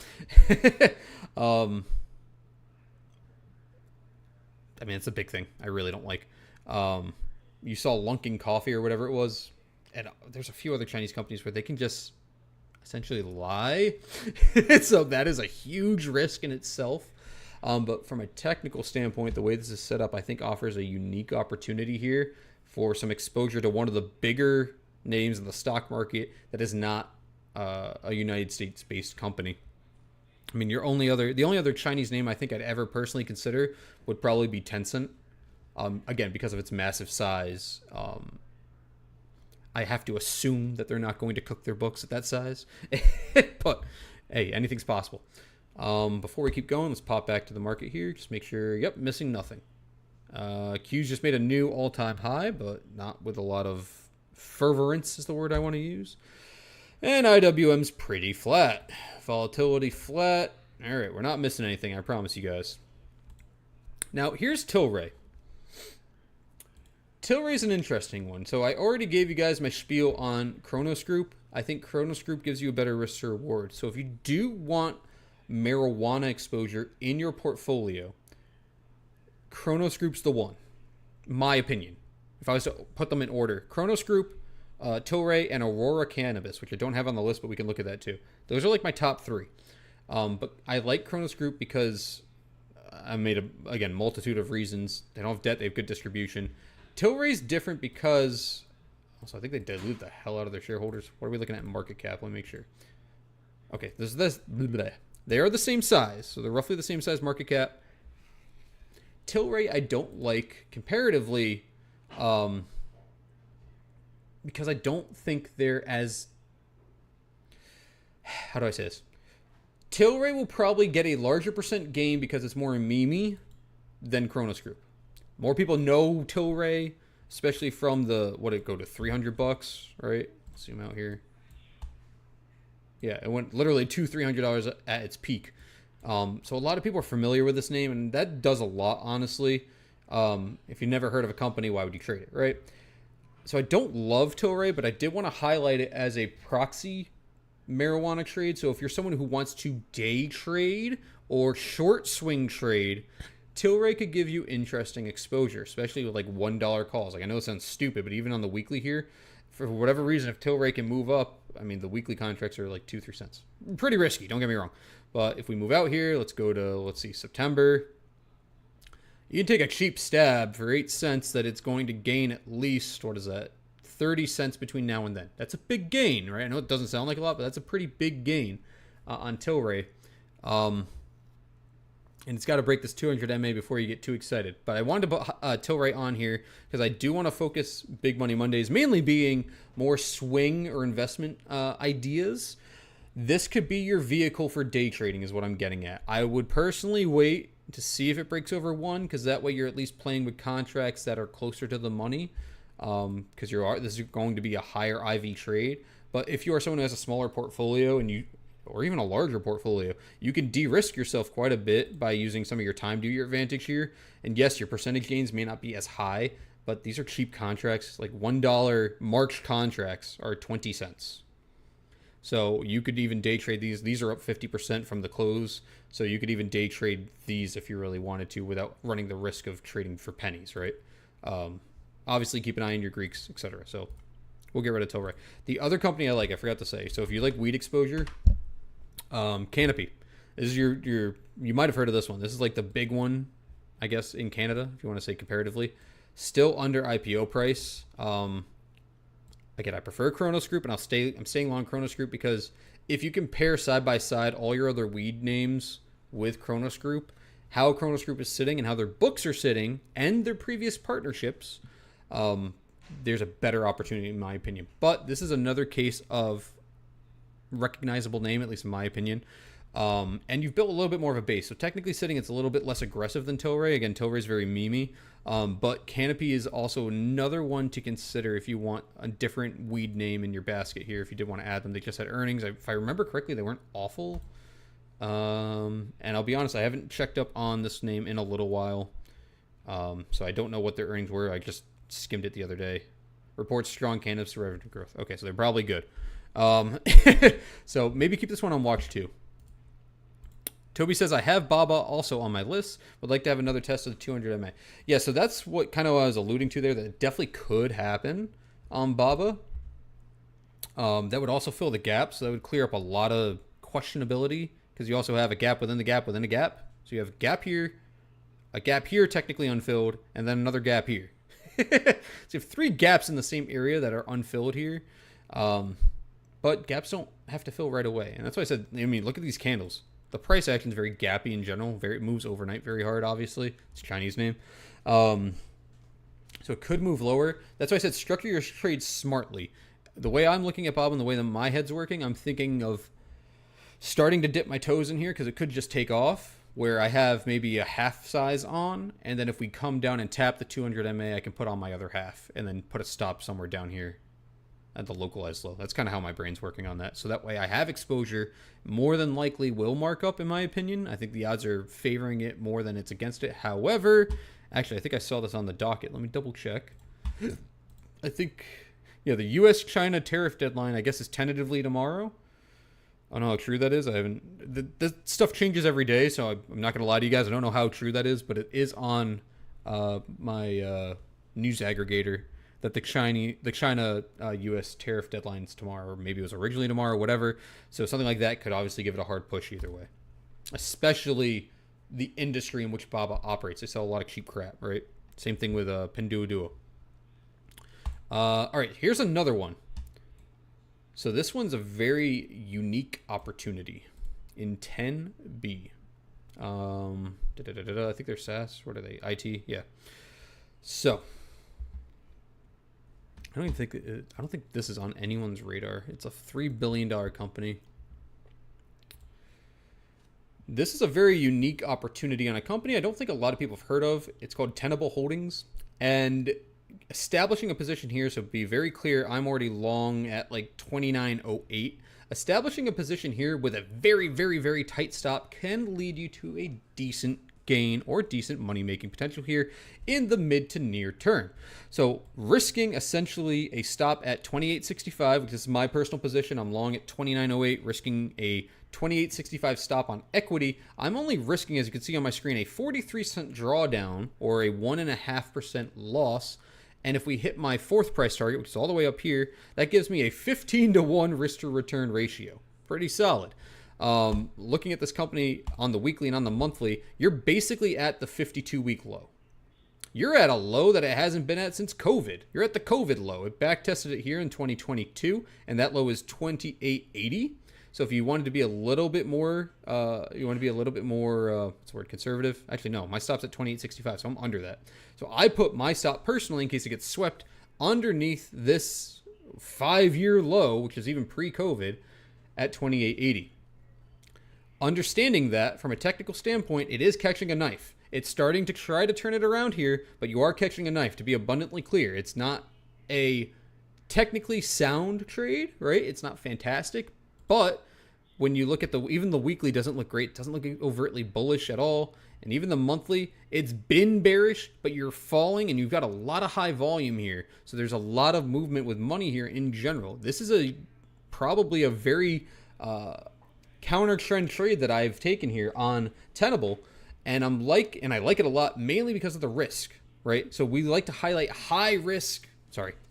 I mean, it's a big thing. I really don't like. You saw Lunking Coffee or whatever it was. And there's a few other Chinese companies where they can just essentially lie. So that is a huge risk in itself. But from a technical standpoint, the way this is set up, I think offers a unique opportunity here for some exposure to one of the bigger names in the stock market that is not a United States-based company. I mean, the only other Chinese name I think I'd ever personally consider would probably be Tencent. Again, because of its massive size, I have to assume that they're not going to cook their books at that size. But hey, anything's possible. Before we keep going, let's pop back to the market here. Just make sure, yep, missing nothing. Q's just made a new all-time high, but not with a lot of fervorance is the word I want to use. And IWM's pretty flat. Volatility flat. All right, we're not missing anything, I promise you guys. Now, here's Tilray. Tilray's an interesting one. So I already gave you guys my spiel on Kronos Group. I think Kronos Group gives you a better risk to reward. So if you do want marijuana exposure in your portfolio, Kronos Group's the one. My opinion. If I was to put them in order. Kronos Group, Tilray, and Aurora Cannabis, which I don't have on the list, but we can look at that too. Those are like my top three. But I like Kronos Group because I made again, multitude of reasons. They don't have debt. They have good distribution. Tilray's different because also I think they dilute the hell out of their shareholders. What are we looking at in market cap? Let me make sure. Okay, they are the same size, so they're roughly the same size market cap. Tilray I don't like comparatively because I don't think they're as, how do I say this? Tilray will probably get a larger percent gain because it's more memey than Kronos Group. More people know Tilray, especially from the, what it go to $300, right? Zoom out here. Yeah, it went literally to $300 at its peak. So a lot of people are familiar with this name, and that does a lot, honestly. If you've never heard of a company, why would you trade it, right? So I don't love Tilray, but I did want to highlight it as a proxy marijuana trade. So if you're someone who wants to day trade or short swing trade, Tilray could give you interesting exposure, especially with like $1 calls. Like, I know it sounds stupid, but even on the weekly here, for whatever reason, if Tilray can move up, I mean, the weekly contracts are like 2-3 cents. Pretty risky, don't get me wrong. But if we move out here, let's go to, let's see, September. You can take a cheap stab for 8 cents that it's going to gain at least, what is that, 30 cents between now and then. That's a big gain, right? I know it doesn't sound like a lot, but that's a pretty big gain on Tilray. And it's got to break this 200 MA before you get too excited. But I wanted to put Tilray on here because I do want to focus Big Money Mondays mainly being more swing or investment ideas. This could be your vehicle for day trading is what I'm getting at. I would personally wait to see if it breaks over 1 because that way you're at least playing with contracts that are closer to the money because this is going to be a higher IV trade. But if you are someone who has a smaller portfolio and or even a larger portfolio, you can de-risk yourself quite a bit by using some of your time to your advantage here. And yes, your percentage gains may not be as high, but these are cheap contracts. Like $1 March contracts are 20 cents. So you could even day trade these. These are up 50% from the close. So you could even day trade these if you really wanted to without running the risk of trading for pennies, right? Obviously, keep an eye on your Greeks, etc. So we'll get rid of Tilray. The other company I like, I forgot to say. So if you like wheat exposure, Canopy. This is your you might have heard of this one. This is like the big one, I guess, in Canada, if you want to say comparatively. Still under IPO price. Again, I prefer Kronos Group, and I'm staying long Kronos Group because if you compare side by side all your other weed names with Kronos Group, how Kronos Group is sitting and how their books are sitting and their previous partnerships, there's a better opportunity in my opinion. But this is another case of recognizable name, at least in my opinion. And you've built a little bit more of a base. So technically sitting, it's a little bit less aggressive than Tilray. Again, Tilray is very memey. But Canopy is also another one to consider if you want a different weed name in your basket here. If you did want to add them, they just had earnings. If I remember correctly, they weren't awful. And I'll be honest, I haven't checked up on this name in a little while. So I don't know what their earnings were. I just skimmed it the other day. Reports strong cannabis revenue growth. Okay, so they're probably good. So maybe keep this one on watch too. Toby says, I have Baba also on my list. Would like to have another test of the 200 MA. Yeah, so that's what kind of I was alluding to there. That it definitely could happen on Baba. That would also fill the gap. So that would clear up a lot of questionability. Because you also have a gap within the gap within a gap. So you have a gap here technically unfilled, and then another gap here. So you have 3 gaps in the same area that are unfilled here. But gaps don't have to fill right away. And that's why I said, I mean, look at these candles. The price action is very gappy in general. It moves overnight very hard, obviously. It's a Chinese name. So it could move lower. That's why I said structure your trade smartly. The way I'm looking at Bob and the way that my head's working, I'm thinking of starting to dip my toes in here because it could just take off where I have maybe a half size on. And then if we come down and tap the 200 MA, I can put on my other half and then put a stop somewhere down here at the localized low. That's kind of how my brain's working on that. So that way I have exposure, more than likely will mark up in my opinion. I think the odds are favoring it more than it's against it. However, actually, I think I saw this on the docket. Let me double check. I think, yeah, the US-China tariff deadline, I guess, is tentatively tomorrow. I don't know how true that is. I haven't, the stuff changes every day, so I'm not going to lie to you guys. I don't know how true that is, but it is on my news aggregator that the China U.S. tariff deadline's tomorrow, or maybe it was originally tomorrow, whatever. So something like that could obviously give it a hard push either way, especially the industry in which Baba operates. They sell a lot of cheap crap, right? Same thing with Pinduoduo. All right, here's another one. So this one's a very unique opportunity in 10B. I think they're SaaS. What are they? IT? Yeah. So I don't think this is on anyone's radar. It's a $3 billion company. This is a very unique opportunity on a company I don't think a lot of people have heard of. It's called Tenable Holdings. And establishing a position here, so be very clear, I'm already long at like 29.08. Establishing a position here with a very, very, very tight stop can lead you to a decent gain or decent money-making potential here in the mid to near term. So risking essentially a stop at 28.65, which is my personal position. I'm long at 29.08, risking a 28.65 stop on equity. I'm only risking, as you can see on my screen, a 43-cent drawdown or a 1.5% loss. And if we hit my 4th price target, which is all the way up here, that gives me a 15-to-1 risk to return ratio. Pretty solid. Looking at this company on the weekly and on the monthly, you're basically at the 52-week low. You're at a low that it hasn't been at since COVID. You're at the COVID low. It back tested it here in 2022, and that low is 28.80. So if you wanted to be a little bit more, what's the word, conservative? Actually, no, my stop's at 28.65, so I'm under that. So I put my stop personally, in case it gets swept, underneath this 5-year low, which is even pre-COVID, at 28.80. Understanding that, from a technical standpoint, it is catching a knife. It's starting to try to turn it around here, but you are catching a knife, to be abundantly clear. It's not a technically sound trade, right? It's not fantastic, but when you look at even the weekly doesn't look great. It doesn't look overtly bullish at all. And even the monthly, it's been bearish, but you're falling and you've got a lot of high volume here. So there's a lot of movement with money here in general. This is a probably a very counter trend trade that I've taken here on Tenable, and I like it a lot, mainly because of the risk, right? So we like to highlight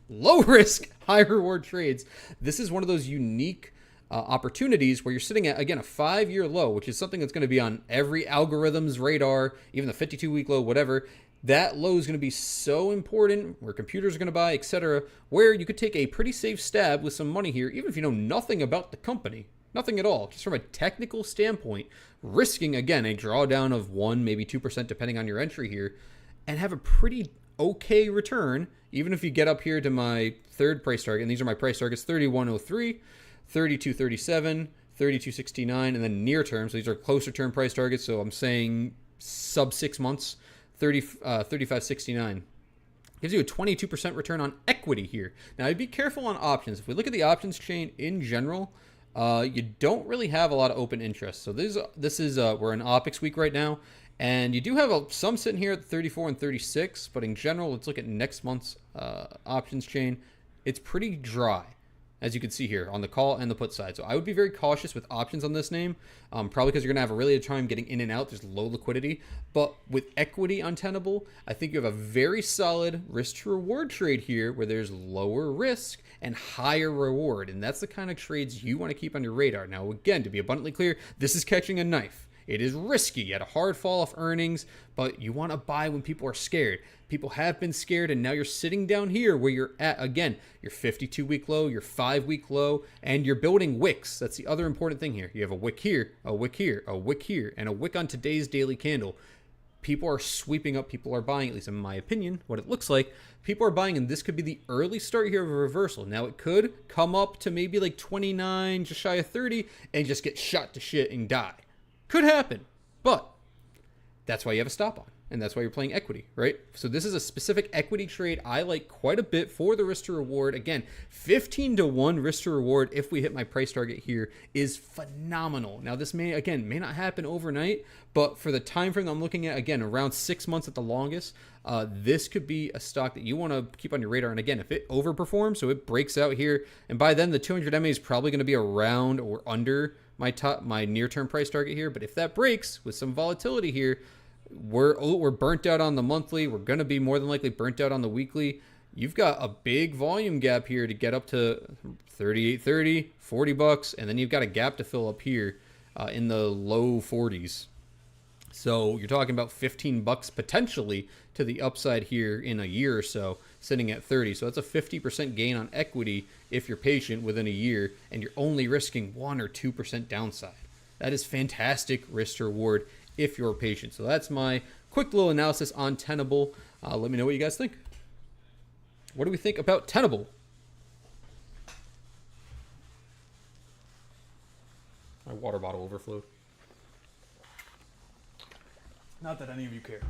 low risk, high reward trades. This is one of those unique opportunities where you're sitting at, again, a 5-year low, which is something that's going to be on every algorithm's radar, even the 52-week low, whatever. That low is going to be so important, where computers are going to buy, etc., where you could take a pretty safe stab with some money here, even if you know nothing about the company. Nothing at all. Just from a technical standpoint, risking, again, a drawdown of 1, maybe 2%, depending on your entry here, and have a pretty okay return, even if you get up here to my third price target, and these are my price targets, 3103, 3237, 3269, and then near term, so these are closer term price targets, so I'm saying sub 6 months, 3569. Gives you a 22% return on equity here. Now, I'd be careful on options. If we look at the options chain in general, you don't really have a lot of open interest. So this is we're in OPEX week right now, and you do have some sitting here at 34 and 36, but in general, let's look at next month's options chain. It's pretty dry, as you can see here on the call and the put side. So I would be very cautious with options on this name, probably because you're going to have a really hard time getting in and out. There's low liquidity. But with equity on Tenable, I think you have a very solid risk to reward trade here where there's lower risk and higher reward. And that's the kind of trades you want to keep on your radar. Now, again, to be abundantly clear, this is catching a knife. It is risky at a hard fall off earnings, but you want to buy when people are scared. People have been scared, and now you're sitting down here where you're at, again, your 52-week low, your 5-week low, and you're building wicks. That's the other important thing here. You have a wick here, a wick here, a wick here, and a wick on today's daily candle. People are sweeping up. People are buying, at least in my opinion, what it looks like. People are buying, and this could be the early start here of a reversal. Now, it could come up to maybe like 29, just shy of 30, and just get shot to shit and die. Could happen, but that's why you have a stop on, and that's why you're playing equity, right? So this is a specific equity trade I like quite a bit for the risk to reward. Again, 15 to 1 risk to reward if we hit my price target here is phenomenal. Now, this may not happen overnight, but for the time frame that I'm looking at, again, around 6 months at the longest, this could be a stock that you want to keep on your radar. And again, if it overperforms, so it breaks out here, and by then the 200 MA is probably going to be around or under my near-term price target here. But if that breaks with some volatility here, we're burnt out on the monthly. We're going to be more than likely burnt out on the weekly. You've got a big volume gap here to get up to 38.30, $40, and then you've got a gap to fill up here in the low 40s. So you're talking about $15 potentially to the upside here in a year or so, sitting at 30. So that's a 50% gain on equity if you're patient within a year, and you're only risking 1 or 2% downside. That is fantastic risk to reward if you're patient. So that's my quick little analysis on Tenable. Let me know what you guys think. What do we think about Tenable? My water bottle overflowed. Not that any of you care.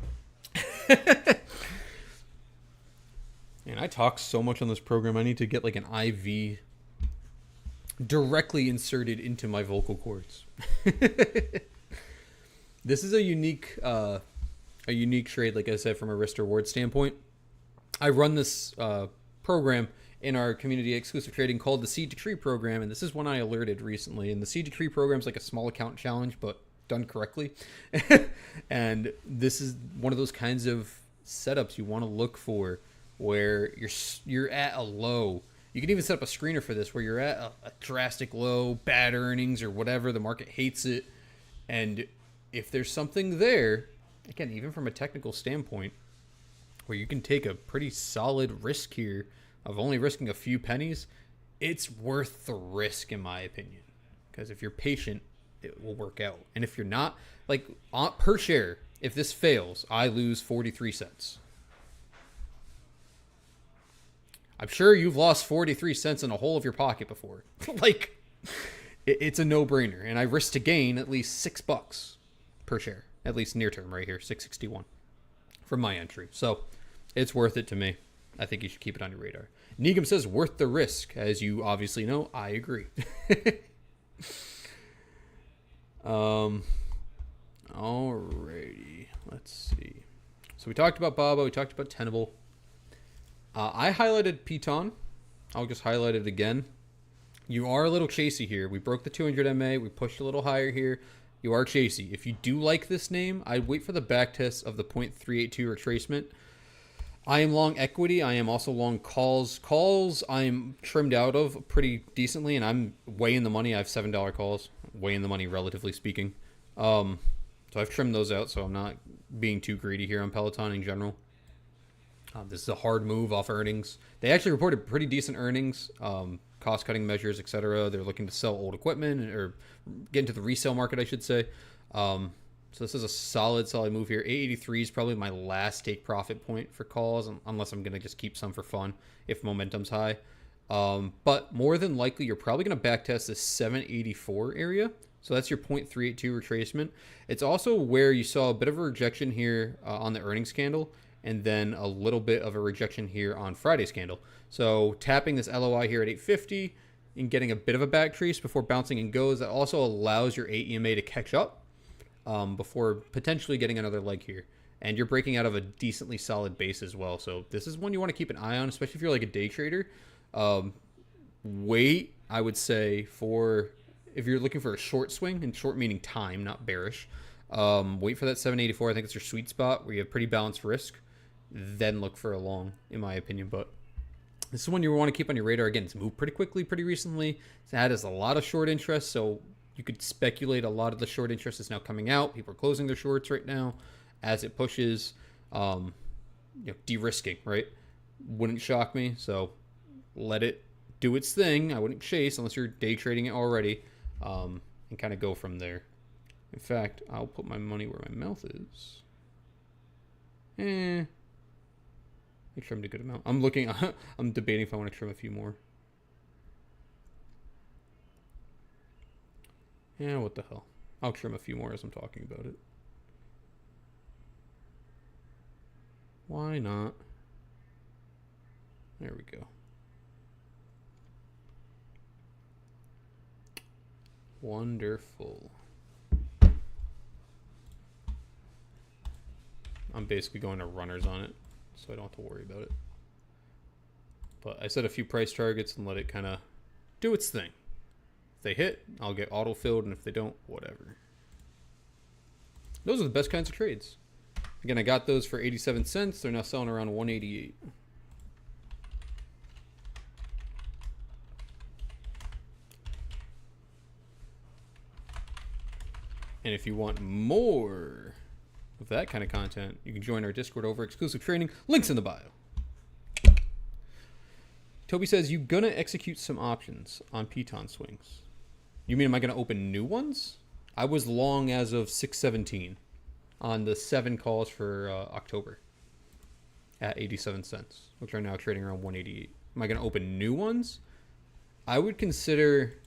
And I talk so much on this program, I need to get like an IV directly inserted into my vocal cords. This is a unique trade, like I said, from a risk reward standpoint. I run this program in our community exclusive trading called the Seed to Tree program, and this is one I alerted recently. And the Seed to Tree program is like a small account challenge, but done correctly. And this is one of those kinds of setups you want to look for, where you're at a low. You can even set up a screener for this, where you're at a drastic low, bad earnings or whatever, the market hates it, and if there's something there, again, even from a technical standpoint, where you can take a pretty solid risk here of only risking a few pennies, it's worth the risk in my opinion. Because if you're patient, it will work out. And if you're not, like per share, if this fails, I lose 43 cents. I'm sure you've lost 43 cents in a hole of your pocket before. Like, it's a no-brainer. And I risk to gain at least $6 per share, at least near term right here, 661 from my entry. So it's worth it to me. I think you should keep it on your radar. Negum says worth the risk. As you obviously know, I agree. Alrighty, let's see. So we talked about Baba, we talked about Tenable. I highlighted Piton. I'll just highlight it again. You are a little chasey here. We broke the 200 MA. We pushed a little higher here. You are chasey. If you do like this name, I'd wait for the back test of the 0.382 retracement. I am long equity. I am also long calls. Calls I'm trimmed out of pretty decently, and I'm way in the money. I have $7 calls. Way in the money, relatively speaking. So I've trimmed those out, so I'm not being too greedy here on Peloton in general. This is a hard move off earnings. They actually reported pretty decent earnings, cost-cutting measures, etc. They're looking to sell old equipment or get into the resale market, I should say. So this is a solid move here. 883 is probably my last take profit point for calls, unless I'm going to just keep some for fun if momentum's high. But more than likely, you're probably going to backtest this 784 area. So that's your 0.382 retracement. It's also where you saw a bit of a rejection here on the earnings candle, and then a little bit of a rejection here on Friday's candle. So tapping this LOI here at 850 and getting a bit of a back trace before bouncing and goes, that also allows your 8 EMA to catch up before potentially getting another leg here. And you're breaking out of a decently solid base as well. So this is one you want to keep an eye on, especially if you're like a day trader. Wait, I would say, for if you're looking for a short swing, and short meaning time, not bearish, wait for that 784. I think it's your sweet spot where you have pretty balanced risk. Then look for a long, in my opinion. But this is one you want to keep on your radar. Again, it's moved pretty quickly, pretty recently. It's had us a lot of short interest, so you could speculate a lot of the short interest is now coming out. People are closing their shorts right now as it pushes. De-risking, right? Wouldn't shock me. So let it do its thing. I wouldn't chase unless you're day trading it already, and kind of go from there. In fact, I'll put my money where my mouth is. I trimmed a good amount. I'm debating if I want to trim a few more. Yeah, what the hell. I'll trim a few more as I'm talking about it. Why not? There we go. Wonderful. I'm basically going to runners on it, so I don't have to worry about it. But I set a few price targets and let it kind of do its thing. If they hit, I'll get auto-filled, and if they don't, whatever. Those are the best kinds of trades. Again, I got those for 87 cents. They're now selling around 188. And if you want more of that kind of content, you can join our Discord over exclusive training. Links in the bio. Toby says, you gonna execute some options on Piton swings. You mean, am I gonna open new ones? I was long as of 6/17 on the 7 calls for October at 87 cents, which are now trading around 188. Am I gonna open new ones? I would consider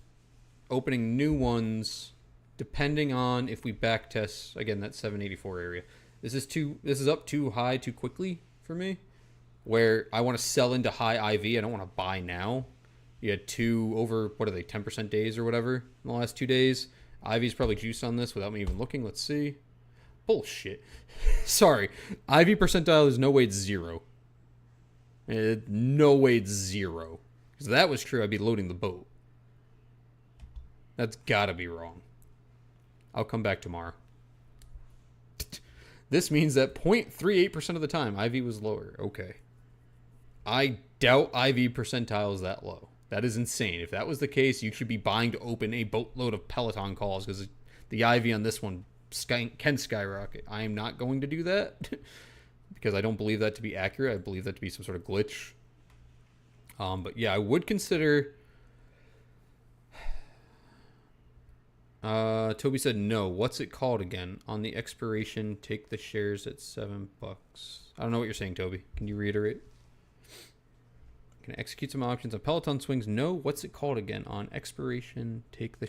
opening new ones depending on if we back test again that 784 area. This is up too high too quickly for me, where I want to sell into high IV. I don't want to buy now. You had two over, what are they, 10% days or whatever in the last 2 days. IV's probably juiced on this without me even looking. Let's see. Bullshit. Sorry. IV percentile is no way it's 0. No way it's 0. Because if that was true, I'd be loading the boat. That's gotta be wrong. I'll come back tomorrow. This means that 0.38% of the time IV was lower. Okay. I doubt IV percentile is that low. That is insane. If that was the case, you should be buying to open a boatload of Peloton calls, because the IV on this one can skyrocket. I am not going to do that because I don't believe that to be accurate. I believe that to be some sort of glitch. But yeah, I would consider... Toby said no. What's it called again? On the expiration, take the shares at $7. I don't know what you're saying, Toby. Can you reiterate? Can I execute some options on Peloton swings? No. What's it called again? On expiration, take the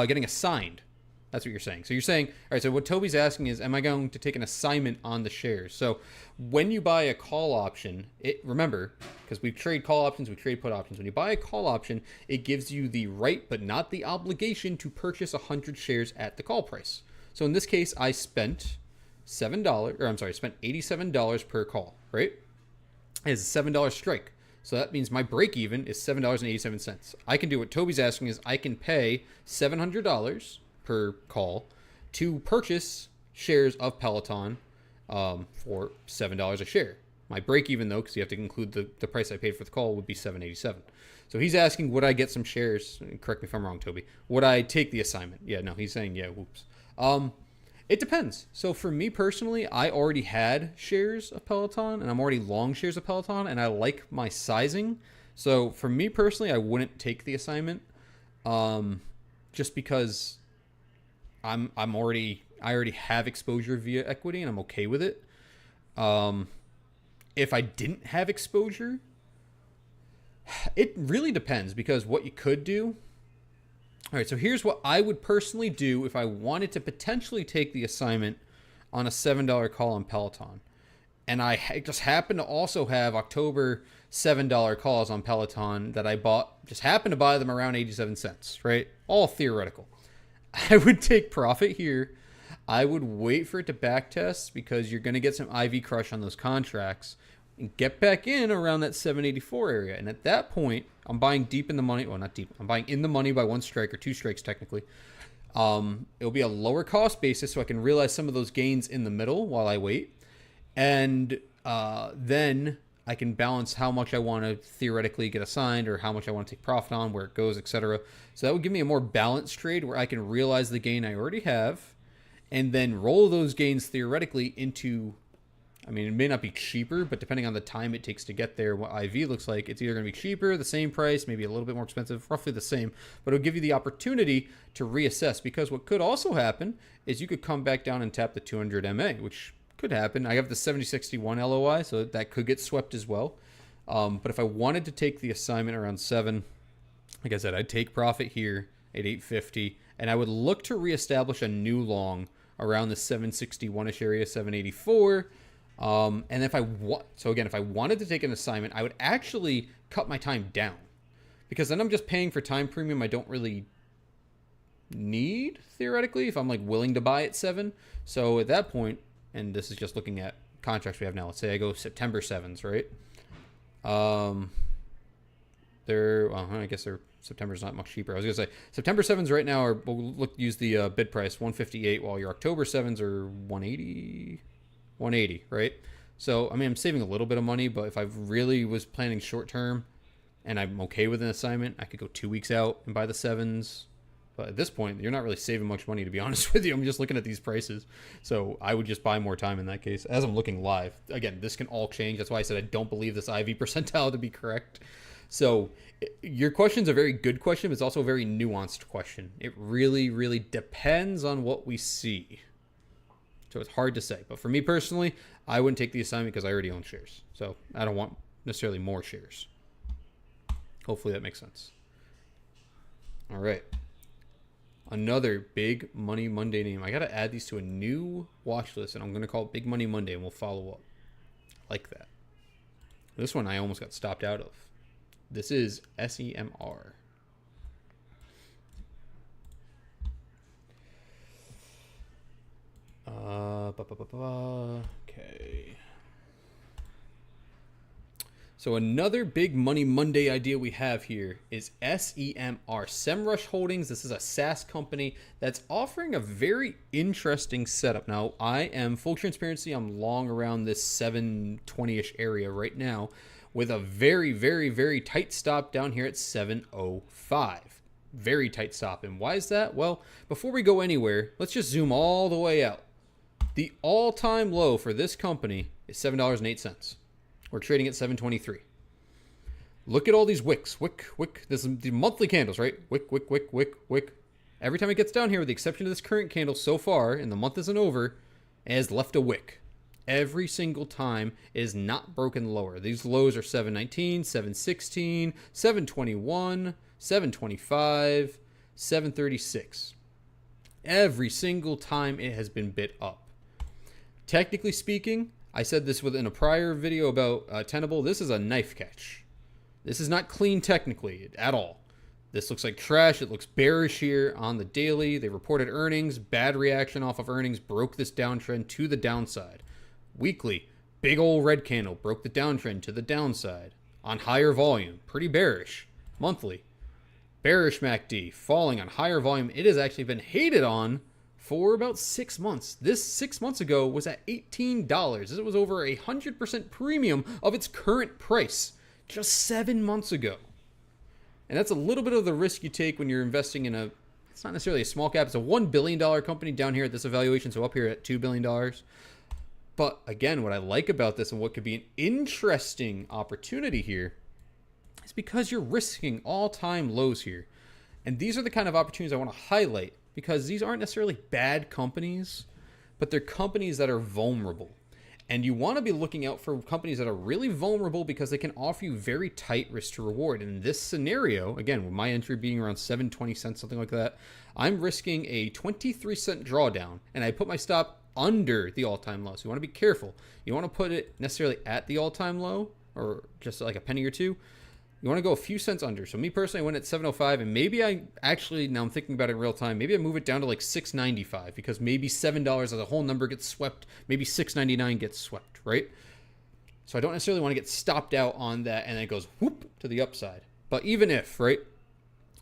getting assigned. That's what you're saying. So you're saying, all right, so what Toby's asking is, am I going to take an assignment on the shares? So when you buy a call option, remember, because we trade call options, we trade put options. When you buy a call option, it gives you the right, but not the obligation to purchase 100 shares at the call price. So in this case, I spent spent $87 per call, right? It's a $7 strike. So that means my break even is $7.87. I can do what Toby's asking is I can pay $700 per call to purchase shares of Peloton for $7 a share. My break even though, because you have to include the price I paid for the call, would be $7.87. So he's asking, would I get some shares? Correct me if I'm wrong, Toby. Would I take the assignment? Yeah, no, he's saying, yeah, whoops. It depends. So for me personally, I already had shares of Peloton, and I'm already long shares of Peloton, and I like my sizing. So for me personally, I wouldn't take the assignment, just because I already have exposure via equity, and I'm okay with it. If I didn't have exposure, it really depends, because what you could do. All right, so here's what I would personally do if I wanted to potentially take the assignment on a $7 call on Peloton. And I just happen to also have October $7 calls on Peloton that I bought, just happened to buy them around 87 cents, right? All theoretical. I would take profit here. I would wait for it to backtest, because you're going to get some IV crush on those contracts, and get back in around that 784 area. And at that point, I'm buying deep in the money. Well, not deep. I'm buying in the money by one strike, or two strikes technically. It'll be a lower cost basis, so I can realize some of those gains in the middle while I wait. And then I can balance how much I want to theoretically get assigned, or how much I want to take profit on, where it goes, etc. So that would give me a more balanced trade where I can realize the gain I already have, and then roll those gains theoretically into, I mean, it may not be cheaper, but depending on the time it takes to get there, what IV looks like, it's either going to be cheaper, the same price, maybe a little bit more expensive, roughly the same, but it'll give you the opportunity to reassess, because what could also happen is you could come back down and tap the 200 MA, which could happen. I have the 7061 LOI, so that could get swept as well. But if I wanted to take the assignment around 7, like I said, I'd take profit here at 850, and I would look to reestablish a new long around the 761-ish area, 784. And if I if I wanted to take an assignment, I would actually cut my time down, because then I'm just paying for time premium I don't really need theoretically if I'm like willing to buy at 7. So at that point, and this is just looking at contracts we have now. Let's say I go September 7s, right? I guess September's not much cheaper. I was gonna say September 7s right now are, we'll use the bid price 158, while your October 7s are 180, right? So I mean, I'm saving a little bit of money, but if I really was planning short term and I'm okay with an assignment, I could go 2 weeks out and buy the 7s. But at this point, you're not really saving much money, to be honest with you. I'm just looking at these prices. So I would just buy more time in that case. As I'm looking live, again, this can all change. That's why I said I don't believe this IV percentile to be correct. So your question's a very good question, but it's also a very nuanced question. It really, really depends on what we see. So it's hard to say. But for me personally, I wouldn't take the assignment because I already own shares. So I don't want necessarily more shares. Hopefully that makes sense. All right. Another Big Money Monday name. I got to add these to a new watch list, and I'm going to call it Big Money Monday, and we'll follow up. Like that. This one I almost got stopped out of. This is SEMR. Okay. So another Big Money Monday idea we have here is SEMR, SEMrush Holdings. This is a SaaS company that's offering a very interesting setup. Now, I am, full transparency, I'm long around this 720-ish area right now with a very, very, very tight stop down here at 705. Very tight stop. And why is that? Well, before we go anywhere, let's just zoom all the way out. The all-time low for this company is $7.08. We're trading at 723. Look at all these wicks. Wick. This is the monthly candles, right? Wick. Every time it gets down here, with the exception of this current candle so far, and the month isn't over, it has left a wick. Every single time it is not broken lower. These lows are 719, 716, 721, 725, 736. Every single time it has been bit up. Technically speaking, I said this within a prior video about Tenable. This is a knife catch. This is not clean technically at all. This looks like trash. It looks bearish here on the daily. They reported earnings. Bad reaction off of earnings. Broke this downtrend to the downside. Weekly, big old red candle. Broke the downtrend to the downside. on higher volume. Pretty bearish. Monthly. Bearish MACD falling on higher volume. It has actually been hated on for about 6 months. This 6 months ago was at $18. It was over 100% premium of its current price just 7 months ago. And that's a little bit of the risk you take when you're investing in it's not necessarily a small cap, it's a $1 billion company down here at this evaluation, so up here at $2 billion. But again, what I like about this and what could be an interesting opportunity here is because you're risking all-time lows here. And these are the kind of opportunities I want to highlight because these aren't necessarily bad companies, but they're companies that are vulnerable. And you want to be looking out for companies that are really vulnerable because they can offer you very tight risk to reward. In this scenario, again, with my entry being around 7.20 cents, something like that, I'm risking a 23-cent drawdown, and I put my stop under the all-time low. So you want to be careful. You want to put it necessarily at the all-time low or just like a penny or two. You want to go a few cents under. So me personally, I went at 7.05, and maybe I actually, now I'm thinking about it in real time, maybe I move it down to like 6.95 because maybe $7 as a whole number gets swept. Maybe 6.99 gets swept, right? So I don't necessarily want to get stopped out on that and then it goes whoop to the upside. But even if, right,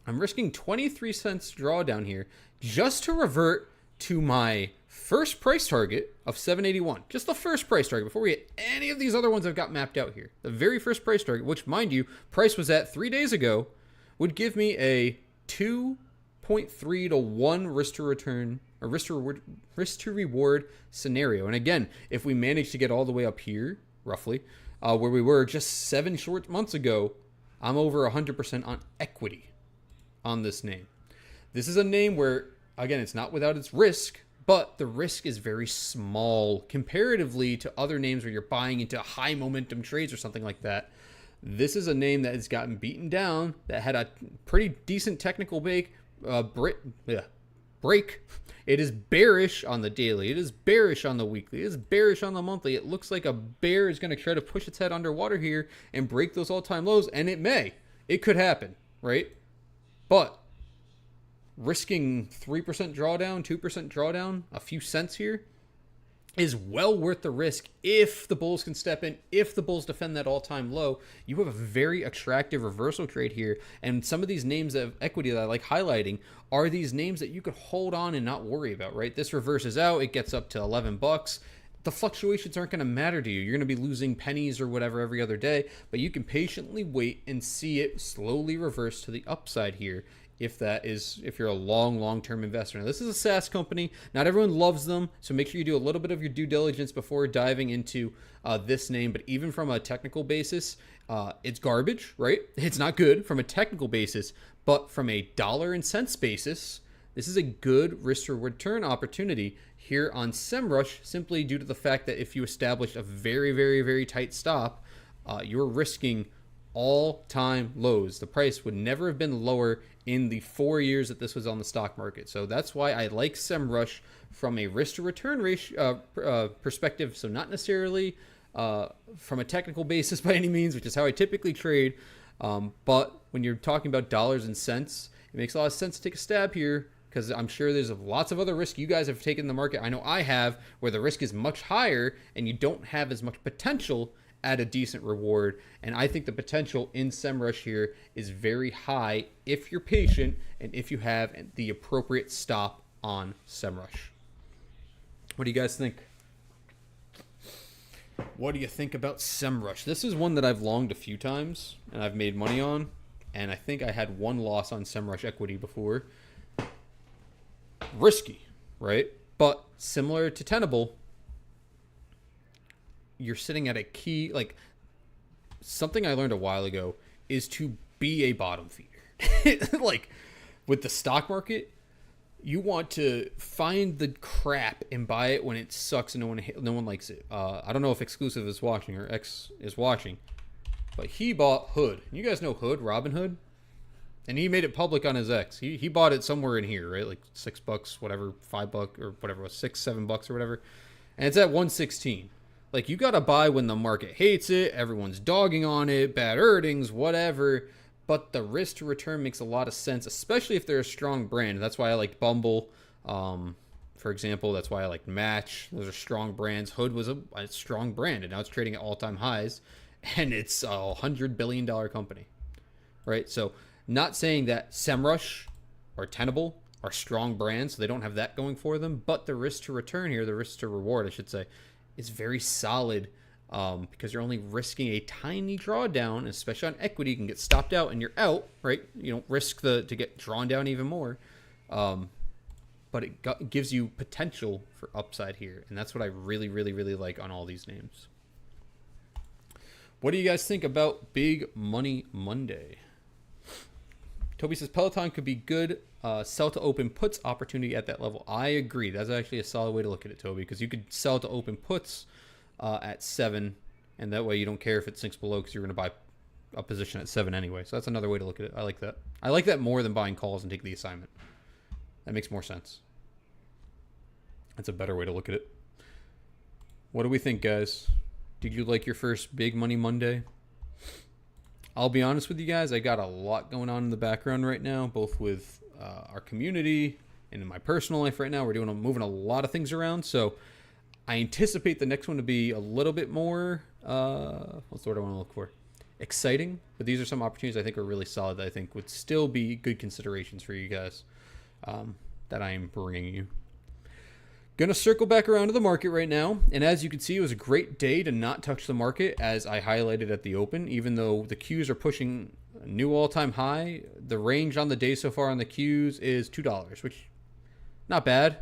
I'm risking 23 cents drawdown here just to revert to my first price target of 781. Just the first price target before we hit any of these other ones I've got mapped out here. The very first price target, which mind you, price was at 3 days ago, would give me a 2.3 to 1 risk to return or risk to reward scenario. And again, if we manage to get all the way up here, roughly, where we were just 7 short months ago, I'm over 100% on equity on this name. This is a name where, again, it's not without its risk, but the risk is very small comparatively to other names where you're buying into high momentum trades or something like that. This is a name that has gotten beaten down, that had a pretty decent technical break. It is bearish on the daily. It is bearish on the weekly. It is bearish on the monthly. It looks like a bear is going to try to push its head underwater here and break those all-time lows, and it may. It could happen, right? But risking 3% drawdown, 2% drawdown, a few cents here is well worth the risk if the bulls can step in, if the bulls defend that all-time low. You have a very attractive reversal trade here, and some of these names of equity that I like highlighting are these names that you could hold on and not worry about, right? This reverses out, it gets up to $11. The fluctuations aren't going to matter to you. You're going to be losing pennies or whatever every other day, but you can patiently wait and see it slowly reverse to the upside here if you're a long-term investor. Now, this is a SaaS company. Not everyone loves them, so make sure you do a little bit of your due diligence before diving into this name. But even from a technical basis, it's garbage, right? It's not good from a technical basis, but from a dollar and cents basis, this is a good risk to return opportunity here on SEMrush, simply due to the fact that if you establish a very, very, very tight stop, you're risking all-time lows. The price would never have been lower in the 4 years that this was on the stock market. So that's why I like SEMrush from a risk to return ratio perspective. So not necessarily from a technical basis by any means, which is how I typically trade. But when you're talking about dollars and cents, it makes a lot of sense to take a stab here, because I'm sure there's lots of other risk you guys have taken in the market. I know I have, where the risk is much higher and you don't have as much potential at a decent reward. And I think the potential in SEMrush here is very high if you're patient and if you have the appropriate stop on SEMrush. What do you guys think? What do you think about SEMrush? This is one that I've longed a few times and I've made money on, and I think I had one loss on SEMrush equity before. Risky, right? But similar to Tenable, you're sitting at a key, like something I learned a while ago is to be a bottom feeder. Like with the stock market, you want to find the crap and buy it when it sucks and no one likes it. I don't know if Exclusive is watching or X is watching, but he bought Hood. You guys know Hood, Robin Hood? And he made it public on his X. He bought it somewhere in here, right? Like $6, whatever, $5 or whatever it was, $6-7 or whatever. And it's at 116. Like, you got to buy when the market hates it, everyone's dogging on it, bad earnings, whatever. But the risk to return makes a lot of sense, especially if they're a strong brand. That's why I liked Bumble, for example. That's why I liked Match. Those are strong brands. Hood was a strong brand, and now it's trading at all-time highs. and it's a $100 billion company, right? So, not saying that SEMrush or Tenable are strong brands, so they don't have that going for them, but the risk to return here, the risk to reward, I should say, is very solid, because you're only risking a tiny drawdown, especially on equity. You can get stopped out and you're out, right? You don't risk to get drawn down even more. But it gives you potential for upside here, and that's what I really, really, really like on all these names. What do you guys think about Big Money Monday? Toby says Peloton could be good sell to open puts opportunity at that level. I agree. That's actually a solid way to look at it, Toby, because you could sell to open puts at 7, and that way you don't care if it sinks below because you're going to buy a position at 7 anyway. So that's another way to look at it. I like that. I like that more than buying calls and taking the assignment. That makes more sense. That's a better way to look at it. What do we think, guys? Did you like your first Big Money Monday? I'll be honest with you guys, I got a lot going on in the background right now, both with our community and in my personal life right now. We're moving a lot of things around, so I anticipate the next one to be a little bit more, what's the word I want to look for? Exciting, but these are some opportunities I think are really solid that I think would still be good considerations for you guys that I am bringing you. Gonna circle back around to the market right now, and as you can see, it was a great day to not touch the market, as I highlighted at the open. Even though the Qs are pushing a new all-time high, the range on the day so far on the Qs is $2, which not bad.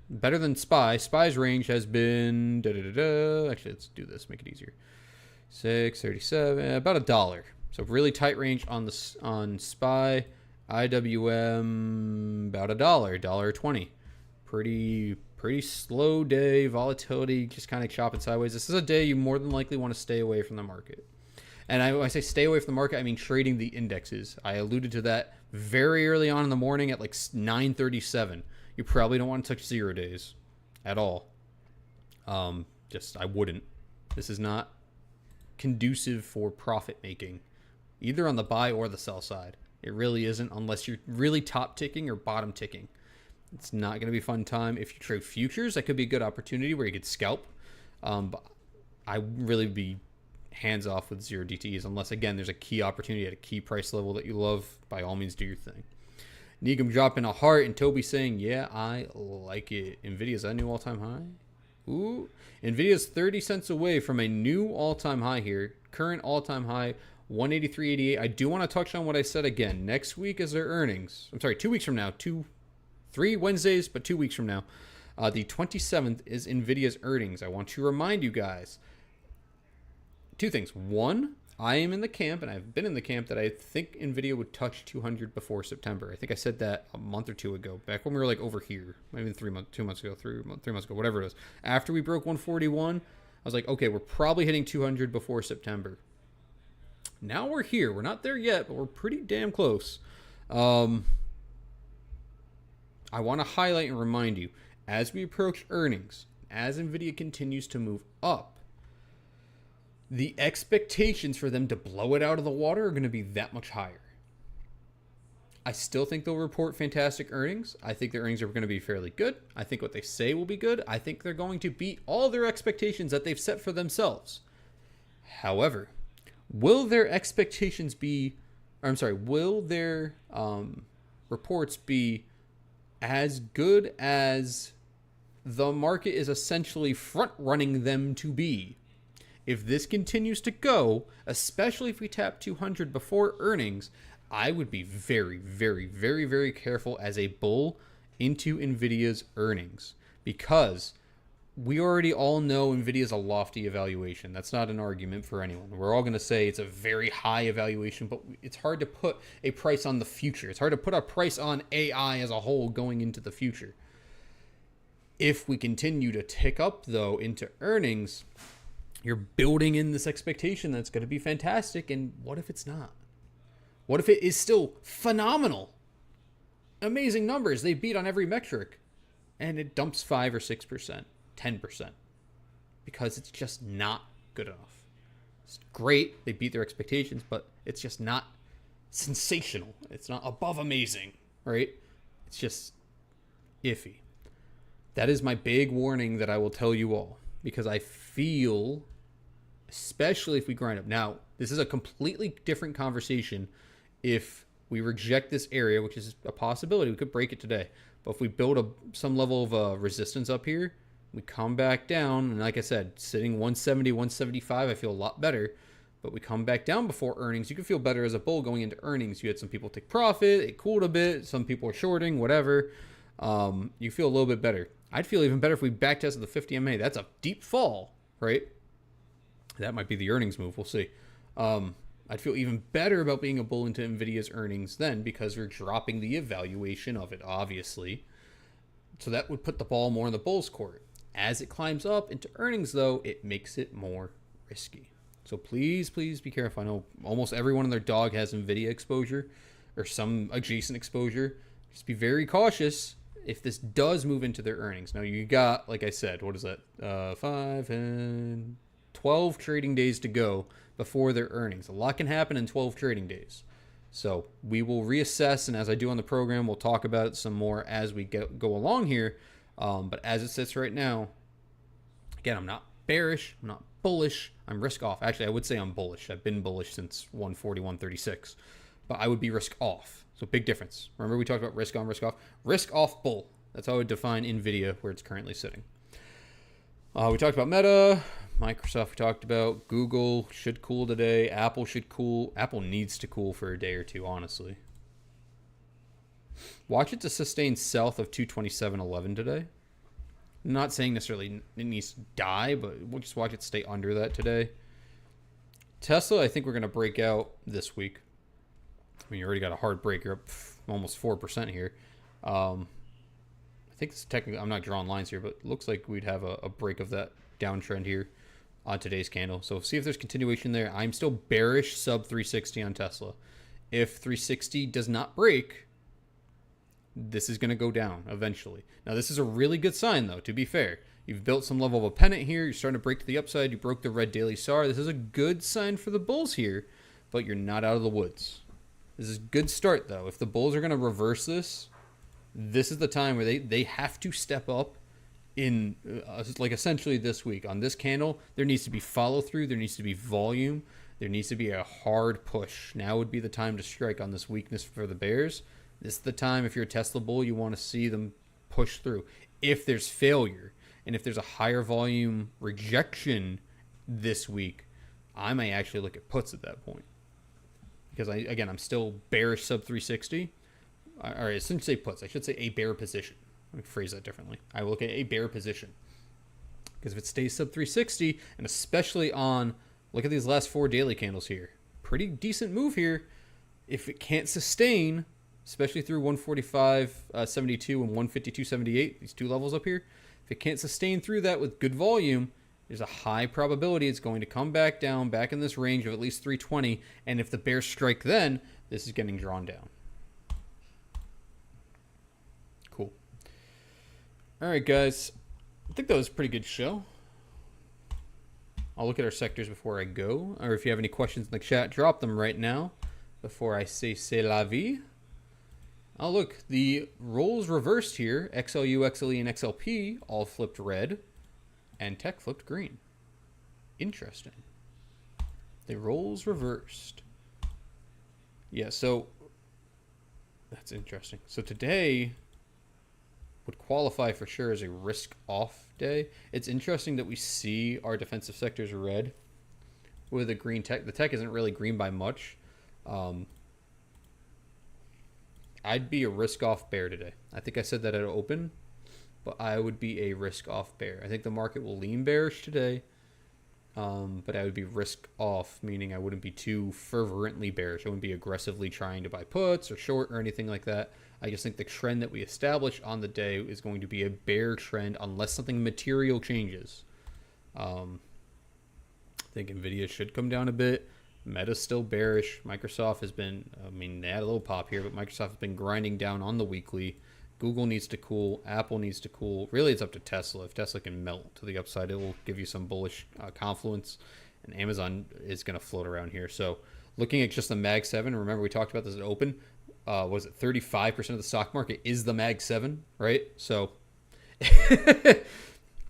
Better than SPY. SPY's range has been actually, let's do this, make it easier. 637, about $1. So really tight range on SPY. IWM about $1, $1.20. Pretty slow day, volatility, just kind of chopping sideways. This is a day you more than likely want to stay away from the market. And when I say stay away from the market, I mean trading the indexes. I alluded to that very early on in the morning at like 9:37. You probably don't want to touch 0 days at all. I wouldn't. This is not conducive for profit making, either on the buy or the sell side. It really isn't, unless you're really top ticking or bottom ticking. It's not going to be a fun time. If you trade futures, that could be a good opportunity where you could scalp. But I really be hands off with 0 DTEs, unless, again, there's a key opportunity at a key price level that you love. By all means, do your thing. Neegum dropping a heart, and Toby saying, yeah, I like it. NVIDIA's at a new all-time high. Ooh. NVIDIA's 30 cents away from a new all-time high here. Current all-time high, 183.88. I do want to touch on what I said again. Next week is their earnings. I'm sorry, 2 weeks from now. 3 Wednesdays, but 2 weeks from now. The 27th is NVIDIA's earnings. I want to remind you guys 2 things. One, I am in the camp, and I've been in the camp, that I think NVIDIA would touch 200 before September. I think I said that a month or 2 ago, back when we were like over here, maybe 3 months ago, 3 months ago, whatever it was. After we broke 141, I was like, okay, we're probably hitting 200 before September. Now we're here. We're not there yet, but we're pretty damn close. I want to highlight and remind you, as we approach earnings, as NVIDIA continues to move up, the expectations for them to blow it out of the water are going to be that much higher. I still think they'll report fantastic earnings. I think their earnings are going to be fairly good. I think what they say will be good. I think they're going to beat all their expectations that they've set for themselves. However, will their expectations be, will their reports be as good as the market is essentially front-running them to be? If this continues to go, especially if we tap 200 before earnings, I would be very, very, very, very careful as a bull into NVIDIA's earnings, because we already all know NVIDIA's a lofty evaluation. That's not an argument for anyone. We're all going to say it's a very high evaluation, but it's hard to put a price on the future. It's hard to put a price on AI as a whole going into the future. If we continue to tick up, though, into earnings, you're building in this expectation that's going to be fantastic, and what if it's not? What if it is still phenomenal? Amazing numbers. They beat on every metric, and it dumps 5 or 6%, 10%, because it's just not good enough. It's great. They beat their expectations, but it's just not sensational. It's not above amazing, right? It's just iffy. That is my big warning that I will tell you all, because I feel, especially if we grind up. Now, this is a completely different conversation if we reject this area, which is a possibility. We could break it today. But if we build some level of resistance up here, we come back down, and like I said, sitting 170, 175, I feel a lot better. But we come back down before earnings. You can feel better as a bull going into earnings. You had some people take profit. It cooled a bit. Some people are shorting, whatever. You feel a little bit better. I'd feel even better if we backtested the 50 MA. That's a deep fall, right? That might be the earnings move. We'll see. I'd feel even better about being a bull into NVIDIA's earnings then because we're dropping the evaluation of it, obviously. So that would put the ball more in the bull's court. As it climbs up into earnings, though, it makes it more risky. So please, please be careful. I know almost everyone and their dog has NVIDIA exposure or some adjacent exposure. Just be very cautious if this does move into their earnings. Now, you got, like I said, what is that? 5 and 12 trading days to go before their earnings. A lot can happen in 12 trading days. So we will reassess, and as I do on the program, we'll talk about it some more as we go along here. But as it sits right now, again, I'm not bearish, I'm not bullish, I'm risk off. Actually, I would say I'm bullish. I've been bullish since 140, 136. But I would be risk off. So big difference. Remember we talked about risk on, risk off? Risk off bull. That's how I would define NVIDIA where it's currently sitting. We talked about Meta, Microsoft we talked about, Google should cool today, Apple should cool. Apple needs to cool for a day or two, honestly. Watch it to sustain south of 227.11 today. I'm not saying necessarily it needs to die, but we'll just watch it stay under that today. Tesla, I think we're going to break out this week. I mean, you already got a hard break. You're up almost 4% here. I think it's technically, I'm not drawing lines here, but it looks like we'd have a break of that downtrend here on today's candle. So see if there's continuation there. I'm still bearish sub 360 on Tesla. If 360 does not break, this is going to go down eventually. Now, this is a really good sign, though, to be fair. You've built some level of a pennant here. You're starting to break to the upside. You broke the red daily SAR. This is a good sign for the bulls here, but you're not out of the woods. This is a good start, though. If the bulls are going to reverse this, this is the time where they have to step up in, like, essentially this week. On this candle, there needs to be follow-through. There needs to be volume. There needs to be a hard push. Now would be the time to strike on this weakness for the bears. This is the time, if you're a Tesla bull, you want to see them push through. If there's failure, and if there's a higher volume rejection this week, I may actually look at puts at that point. Because, I'm still bearish sub 360. All right, I shouldn't say puts. I should say a bear position. Let me phrase that differently. I will look at a bear position. Because if it stays sub 360, and especially on, look at these last 4 daily candles here. Pretty decent move here. If it can't sustain, especially through 145.72 and 152.78, these two levels up here, if it can't sustain through that with good volume, there's a high probability it's going to come back down, back in this range of at least 320. And if the bears strike then, this is getting drawn down. Cool. All right, guys. I think that was a pretty good show. I'll look at our sectors before I go. Or if you have any questions in the chat, drop them right now before I say c'est la vie. Oh, look. The roles reversed here. XLU, XLE, and XLP all flipped red. And tech flipped green. Interesting. The roles reversed. Yeah, so that's interesting. So today would qualify for sure as a risk-off day. It's interesting that we see our defensive sectors red with a green tech. The tech isn't really green by much. I'd be a risk-off bear today. I think I said that at open, but I would be a risk-off bear. I think the market will lean bearish today, but I would be risk-off, meaning I wouldn't be too fervently bearish. I wouldn't be aggressively trying to buy puts or short or anything like that. I just think the trend that we establish on the day is going to be a bear trend unless something material changes. I think NVIDIA should come down a bit. Meta's still bearish. Microsoft has been, they had a little pop here, but Microsoft has been grinding down on the weekly. Google needs to cool. Apple needs to cool. Really, it's up to Tesla. If Tesla can melt to the upside, it will give you some bullish confluence. And Amazon is going to float around here. So looking at just the Mag 7, remember we talked about this at open. Was it 35% of the stock market is the Mag 7, right? So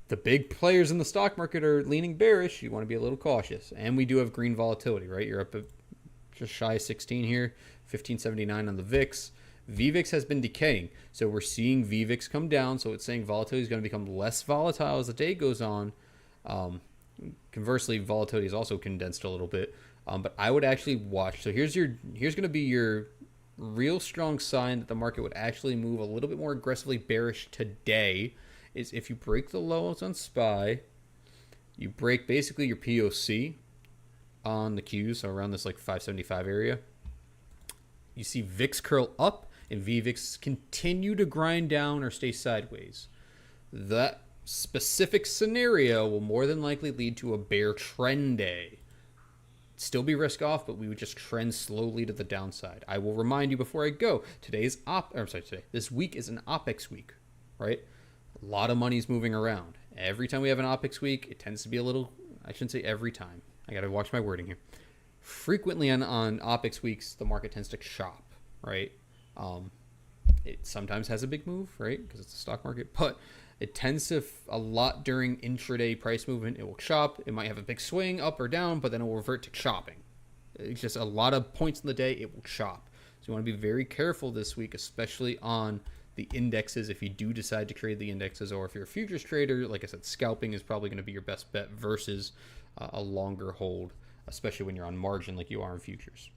the big players in the stock market are leaning bearish, you want to be a little cautious. And we do have green volatility, right? You're up at just shy of 16 here, 1579 on the VIX. VVIX has been decaying, so we're seeing VVIX come down, so it's saying volatility is going to become less volatile as the day goes on. Conversely, volatility is also condensed a little bit, but I would actually watch. So here's going to be your real strong sign that the market would actually move a little bit more aggressively bearish today is if you break the lows on SPY, you break basically your POC on the Qs, so around this like 575 area. You see VIX curl up and VVIX continue to grind down or stay sideways. That specific scenario will more than likely lead to a bear trend day. Still be risk off, but we would just trend slowly to the downside. I will remind you before I go, this week is an OPEX week, right? A lot of money's moving around. Every time we have an OPEX week, it tends to be a little, I shouldn't say every time. I got to watch my wording here. Frequently on OPEX weeks, the market tends to shop, right? It sometimes has a big move, right? Because it's a stock market, but it tends to, a lot during intraday price movement, it will chop. It might have a big swing up or down, but then it will revert to chopping. It's just a lot of points in the day, it will chop. So you want to be very careful this week, especially on the indexes if you do decide to trade the indexes, or if you're a futures trader, like I said, scalping is probably going to be your best bet versus a longer hold, especially when you're on margin like you are in futures.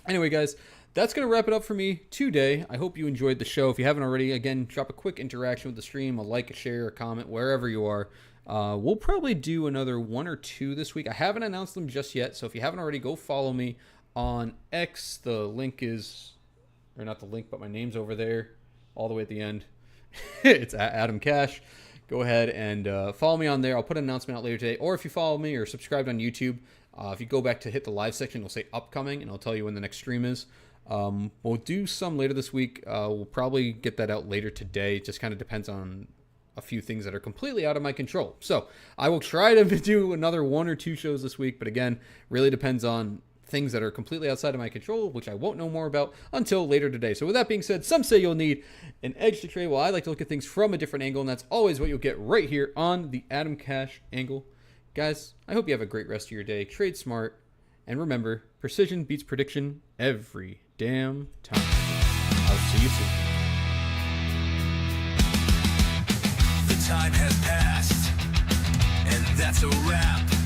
Anyway, guys, that's going to wrap it up for me today. I hope you enjoyed the show. If you haven't already, again, drop a quick interaction with the stream, a like, a share, a comment, wherever you are. We'll probably do another 1 or 2 this week. I haven't announced them just yet, so if you haven't already, go follow me on X. The link is, or not the link, but my name's over there all the way at the end. It's at Atomcash. Go ahead and follow me on there. I'll put an announcement out later today. Or if you follow me or subscribed on YouTube, if you go back to hit the live section, it'll say upcoming, and I'll tell you when the next stream is. We'll do some later this week. We'll probably get that out later today. It just kind of depends on a few things that are completely out of my control. So I will try to do another 1 or 2 shows this week, but again, really depends on things that are completely outside of my control, which I won't know more about until later today. So with that being said, some say you'll need an edge to trade. Well, I like to look at things from a different angle, and that's always what you'll get right here on the Atomcash angle. Guys, I hope you have a great rest of your day. Trade smart, and remember, precision beats prediction every damn time. I'll see you soon. The time has passed, and that's a wrap.